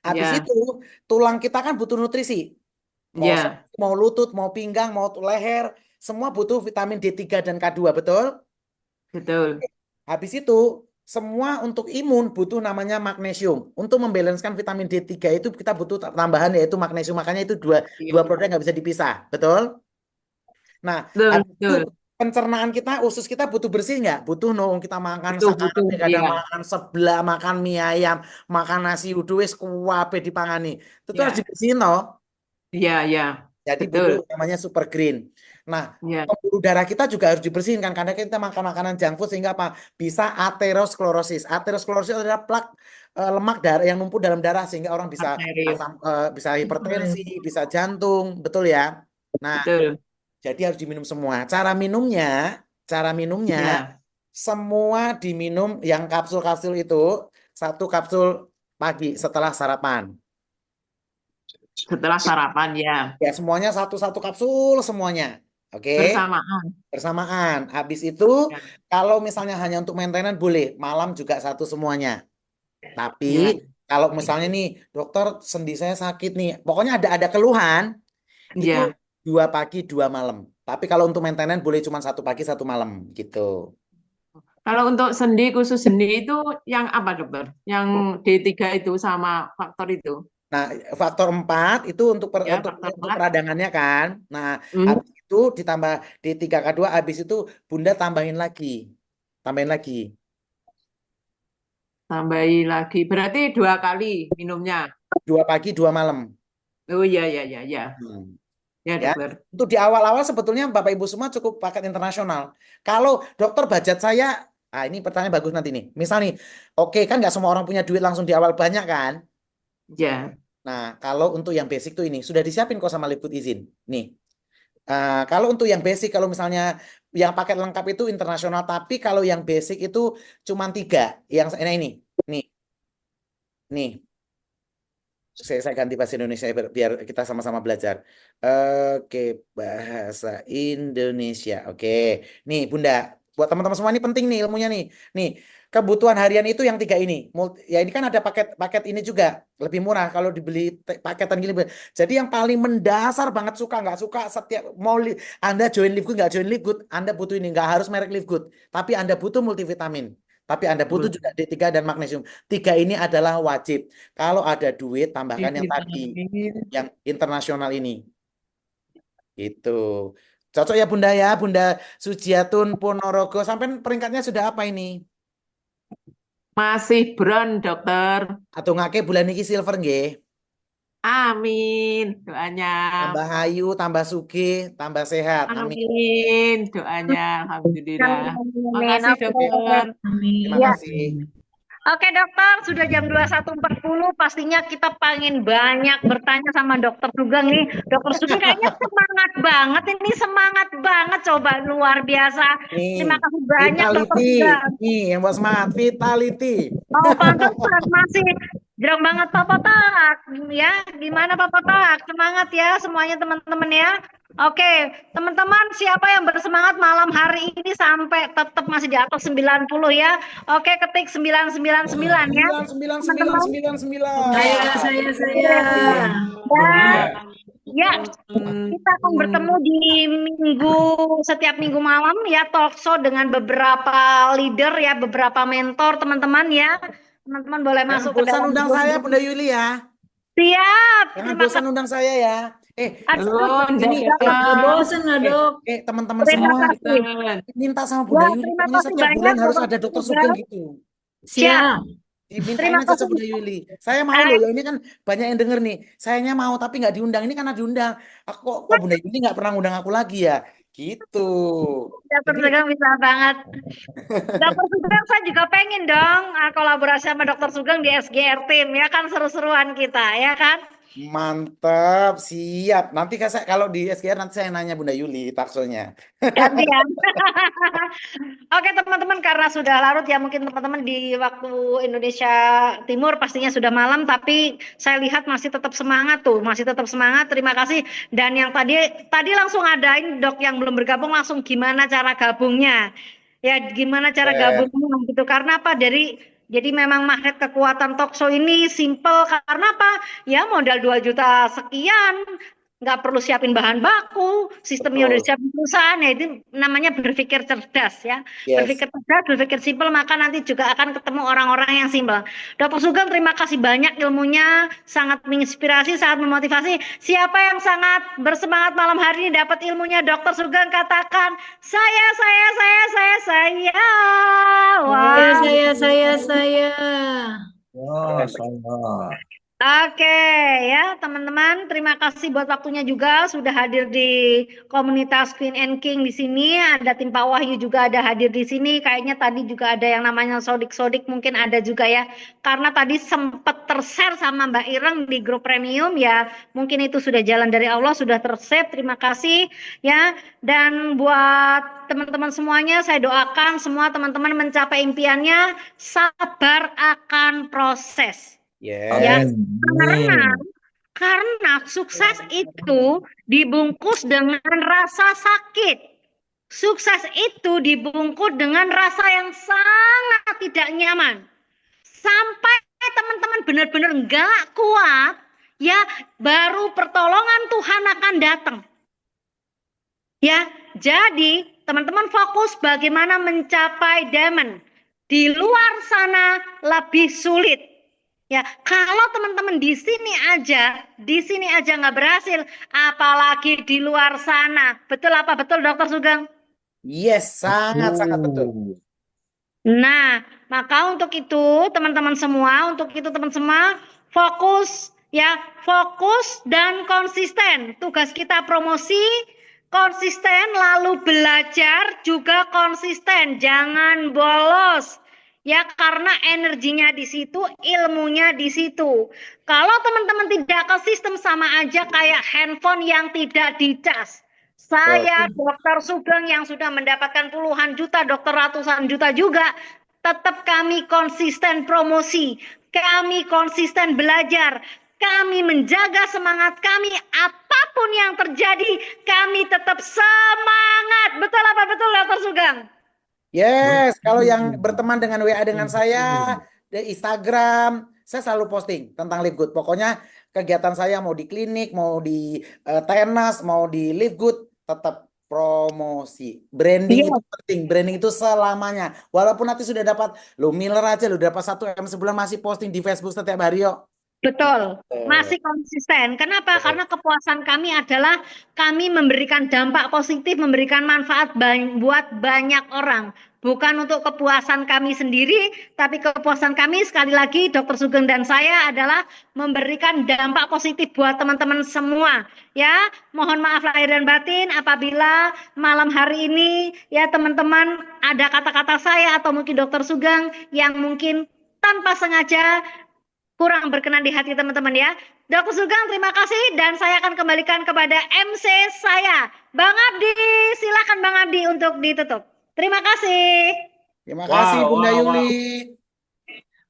Habis ya, itu tulang kita kan butuh nutrisi. Mau ya, mau lutut, mau pinggang, mau leher, semua butuh vitamin D3 dan K2, betul? betul, Habis itu semua untuk imun butuh namanya magnesium. Untuk membalanskan vitamin D3 itu kita butuh tambahan yaitu magnesium. Makanya itu dua dua iya, produk yang nggak bisa dipisah, betul? Nah, betul, habis itu betul, pencernaan kita, usus kita butuh bersih nggak? Butuh dong. Kita makan butuh, sekarang butuh, kadang iya, makan sebelah, makan mie ayam, makan nasi uduk wis kuwabe dipangani. Itu tuh harus ya, dibersihin toh. iya, iya, Jadi betul, butuh namanya super green. Nah, ya, pembuluh darah kita juga harus dibersihin kan karena kita makan makanan junk food sehingga apa? Bisa aterosklerosis. Aterosklerosis adalah plak lemak darah yang numpuk dalam darah sehingga orang bisa arteri, bisa hipertensi, bisa jantung, betul ya? Nah, betul, jadi harus diminum semua. Cara minumnya ya, semua diminum yang kapsul-kapsul itu satu kapsul pagi setelah sarapan. setelah sarapan ya, Ya semuanya satu-satu kapsul semuanya. Oke, bersamaan, bersamaan. Habis itu ya, kalau misalnya hanya untuk maintenance boleh, malam juga satu semuanya. Tapi ya, kalau misalnya nih dokter sendi saya sakit nih, pokoknya ada keluhan itu ya. 2 pagi 2 malam. Tapi kalau untuk maintenance boleh cuma 1 pagi 1 malam gitu. Kalau untuk sendi, khusus sendi itu yang apa, Dokter? Yang D3 itu sama faktor itu. Nah, faktor 4 itu untuk Ya, untuk faktor untuk 4. peradangannya kan. Nah, Hmm, habis itu ditambah D3K2 habis itu Bunda tambahin lagi. Tambahin lagi. tambahi lagi. Berarti 2 kali minumnya. 2 pagi 2 malam. Oh iya, iya, iya, iya. Hmm. Ya, Ya, Dokter. untuk di awal-awal sebetulnya Bapak Ibu semua cukup paket internasional. Kalau dokter budget saya, ini pertanyaan bagus nanti nih. Misal nih, oke kan nggak semua orang punya duit langsung di awal banyak kan? Ya, Nah, kalau untuk yang basic tuh ini sudah disiapin kok sama Liput izin. Nih, kalau untuk yang basic, kalau misalnya yang paket lengkap itu internasional, tapi kalau yang basic itu cuma 3. Yang ini, nih, nih. Saya ganti bahasa Indonesia biar kita sama-sama belajar. Oke, bahasa Indonesia. Oke, nih Bunda, buat teman-teman semua ini penting nih ilmunya nih. Nih, kebutuhan harian itu yang 3 ini. Ya ini kan ada paket ini juga lebih murah kalau dibeli paketan gini. Jadi yang paling mendasar banget suka nggak suka setiap mau Anda join Live Good nggak join Live Good, Anda butuh ini nggak harus merek Live Good, tapi Anda butuh multivitamin. Tapi Anda butuh betul. juga D3 dan magnesium. 3 ini adalah wajib. Kalau ada duit, tambahkan yang tadi, Divitamin. yang internasional ini. Gitu. Cocok ya Bunda ya, Bunda Sujiatun Ponorogo. Sampai peringkatnya sudah apa ini? Masih bron, Dokter. Atau ngake bulan ini silver nggih? Amin. Doanya. Tambah ayu, tambah sugih, tambah sehat. Amin. Amin. Doanya. Alhamdulillah. Amin. Makasih, Oke. Dokter. Terima Ya. kasih. Oke dokter, sudah jam 21.40, pastinya kita pengen banyak bertanya sama dokter Sugeng nih. Dokter Sugeng kayaknya semangat banget, ini semangat banget, coba luar biasa. Terima Nih, kasih banyak dokter vitality. Sugeng. Nih, yang buat semangat, vitality. Oh pantesan masih jarang banget Pak Potak. Ya, gimana Pak Potak? Semangat ya semuanya teman-teman ya. Oke, teman-teman siapa yang bersemangat malam hari ini sampai tetap masih di atas 90 ya. Oke, ketik 999 ya. 99999. Ya, kita akan bertemu di setiap minggu malam ya, talk show dengan beberapa leader ya, beberapa mentor teman-teman ya. Teman-teman boleh Jangan masuk ke bosan dalam undang grup. saya Bunda Yuli ya. Siap. Jangan Terima bosan kasih. undang saya ya. Aduh, Belum, ini jangan. teman-teman terima semua kasih. minta sama Bunda Wah, Yuli, terima pokoknya kasih setiap banyak bulan harus Dokter ada dokter Sugeng. Sugeng gitu. Siap. Dimintain Terima aja kasih. sama Bunda Yuli. Saya mau loh, ya ini kan banyak yang denger nih. Sayanya mau tapi nggak diundang. Ini karena diundang. Kok Bunda Yuli nggak pernah ngundang aku lagi ya? Gitu. Dokter Jadi Sugeng bisa banget. Dokter Sugeng saya juga pengen dong kolaborasi sama Dokter Sugeng di SGR Team ya kan, seru-seruan kita ya kan. mantap, siap. Nanti kalau di SGR nanti saya nanya Bunda Yuli taksonya. Gantian. Oke teman-teman, karena sudah larut ya, mungkin teman-teman di waktu Indonesia Timur pastinya sudah malam, tapi saya lihat masih tetap semangat tuh, masih tetap semangat. Terima kasih. Dan yang tadi langsung adain Dok yang belum bergabung, langsung gimana cara gabungnya? Ya gimana cara gabungnya gitu. Karena apa? Jadi memang magnet kekuatan talkshow ini simple, karena apa? Ya modal 2 juta sekian, nggak perlu siapin bahan baku, sistemnya udah Betul. disiapin perusahaan, ya itu namanya berpikir cerdas ya. Yes. Berpikir cerdas, berpikir simpel, maka nanti juga akan ketemu orang-orang yang simpel. Dokter Sugeng, terima kasih banyak ilmunya, sangat menginspirasi, sangat memotivasi. Siapa yang sangat bersemangat malam hari ini dapat ilmunya Dokter Sugeng, katakan saya. Wah. Saya. Oke ya teman-teman, terima kasih buat waktunya juga sudah hadir di komunitas Queen and King di sini. Ada tim Pak Wahyu juga ada hadir di sini. Kayaknya tadi juga ada yang namanya Sodik-Sodik, mungkin ada juga ya. Karena tadi sempat tershare sama Mbak Ireng di grup premium ya. Mungkin itu sudah jalan dari Allah, sudah tersave. Terima kasih ya. Dan buat teman-teman semuanya, saya doakan semua teman-teman mencapai impiannya. Sabar akan proses. Ya, karena sukses itu dibungkus dengan rasa sakit. Sukses itu dibungkus dengan rasa yang sangat tidak nyaman. Sampai teman-teman benar-benar nggak kuat, ya baru pertolongan Tuhan akan datang. Ya, jadi teman-teman fokus bagaimana mencapai diamond. Di luar sana lebih sulit. Ya, kalau teman-teman di sini aja nggak berhasil, apalagi di luar sana. Betul apa betul, Dokter Sugeng? Yes, sangat betul. Nah, maka untuk itu teman-teman semua, fokus ya, fokus dan konsisten. Tugas kita promosi, konsisten, lalu belajar juga konsisten, jangan bolos. Ya, karena energinya di situ, ilmunya di situ. Kalau teman-teman tidak ke sistem, sama aja kayak handphone yang tidak dicas. Saya, Dokter Sugeng yang sudah mendapatkan puluhan juta, dokter ratusan juta juga, tetap kami konsisten promosi, kami konsisten belajar, kami menjaga semangat kami, apapun yang terjadi, kami tetap semangat. Betul apa betul, Dokter Sugeng? Yes, kalau yang berteman dengan WA dengan saya di Instagram, saya selalu posting tentang Live Good. Pokoknya kegiatan saya mau di klinik, mau di tenas, mau di Live Good, tetap promosi. Branding itu penting, branding itu selamanya. Walaupun nanti sudah dapat, lo Miller aja lo dapat 1M sebulan masih posting di Facebook setiap hari yuk. Betul, masih konsisten. Kenapa? Karena kepuasan kami adalah kami memberikan dampak positif, memberikan manfaat buat banyak orang. Bukan untuk kepuasan kami sendiri, tapi kepuasan kami sekali lagi Dokter Sugeng dan saya adalah memberikan dampak positif buat teman-teman semua. Ya, mohon maaf lahir dan batin apabila malam hari ini ya teman-teman ada kata-kata saya atau mungkin Dokter Sugeng yang mungkin tanpa sengaja kurang berkenan di hati teman-teman ya. Dokter Sugeng, terima kasih dan saya akan kembalikan kepada MC saya, Bang Abdi. Silakan Bang Abdi untuk ditutup. Terima kasih. Terima kasih Bunda Yuli.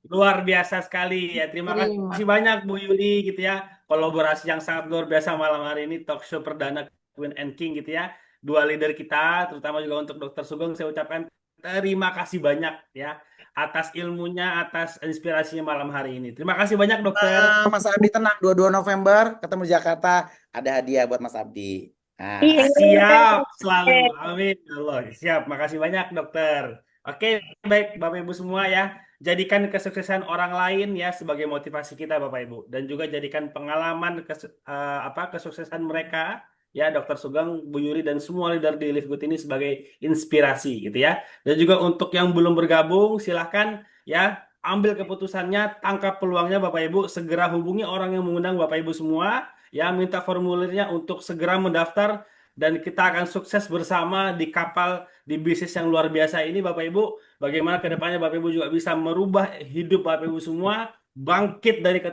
Luar biasa sekali ya. Terima kasih banyak Bu Yuli gitu ya. Kolaborasi yang sangat luar biasa malam hari ini, talk show perdana Queen and King gitu ya. Dua leader kita, terutama juga untuk Dokter Sugeng, saya ucapkan terima kasih banyak ya atas ilmunya, atas inspirasinya malam hari ini. Terima kasih banyak dokter. Mas Abdi tenang, 22 November ketemu di Jakarta, ada hadiah buat Mas Abdi. Nah. Siap selalu, amin Allah. Siap, makasih banyak dokter. Oke, baik Bapak Ibu semua ya. jadikan kesuksesan orang lain ya sebagai motivasi kita Bapak Ibu, dan juga jadikan pengalaman kesuksesan mereka ya Dr. Sugeng, Bu Yuri dan semua leader di Live Good ini sebagai inspirasi gitu ya. Dan juga untuk yang belum bergabung silahkan ya ambil keputusannya, tangkap peluangnya Bapak Ibu, segera hubungi orang yang mengundang Bapak Ibu semua ya, minta formulirnya untuk segera mendaftar, dan kita akan sukses bersama di kapal di bisnis yang luar biasa ini Bapak Ibu. Bagaimana kedepannya Bapak Ibu juga bisa merubah hidup Bapak Ibu semua, bangkit dari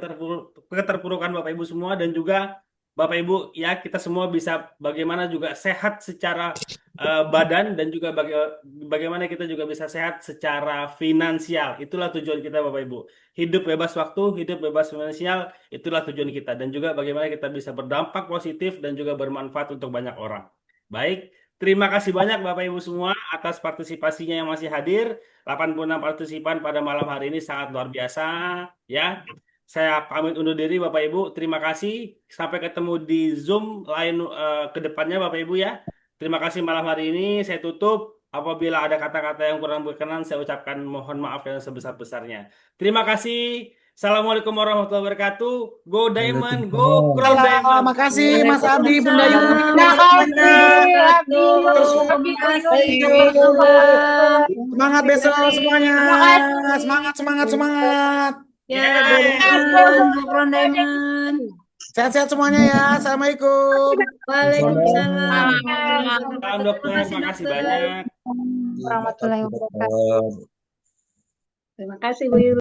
keterpurukan Bapak Ibu semua, dan juga Bapak Ibu ya kita semua bisa bagaimana juga sehat secara badan, dan juga bagaimana kita juga bisa sehat secara finansial. Itulah tujuan kita Bapak Ibu. Hidup bebas waktu, hidup bebas finansial, itulah tujuan kita. Dan juga bagaimana kita bisa berdampak positif dan juga bermanfaat untuk banyak orang. Baik, terima kasih banyak Bapak Ibu semua atas partisipasinya yang masih hadir. 86 partisipan pada malam hari ini sangat luar biasa ya. Saya pamit undur diri Bapak Ibu. Terima kasih. Sampai ketemu di Zoom lain ke depannya Bapak Ibu ya. Terima kasih malam hari ini. Saya tutup. Apabila ada kata-kata yang kurang berkenan, saya ucapkan mohon maaf yang sebesar-besarnya. Terima kasih. Assalamualaikum warahmatullahi wabarakatuh. Go Diamond, go Crown Diamond. Makasih Mas Abdi, Bunda Yuri. Semangat besok semuanya. Semangat. Sehat-sehat semuanya ya. Assalamualaikum. Waalaikumsalam. Salam dokter, terima kasih banyak. Warahmatullahi wabarakatuh. Terima kasih Bu Yuri.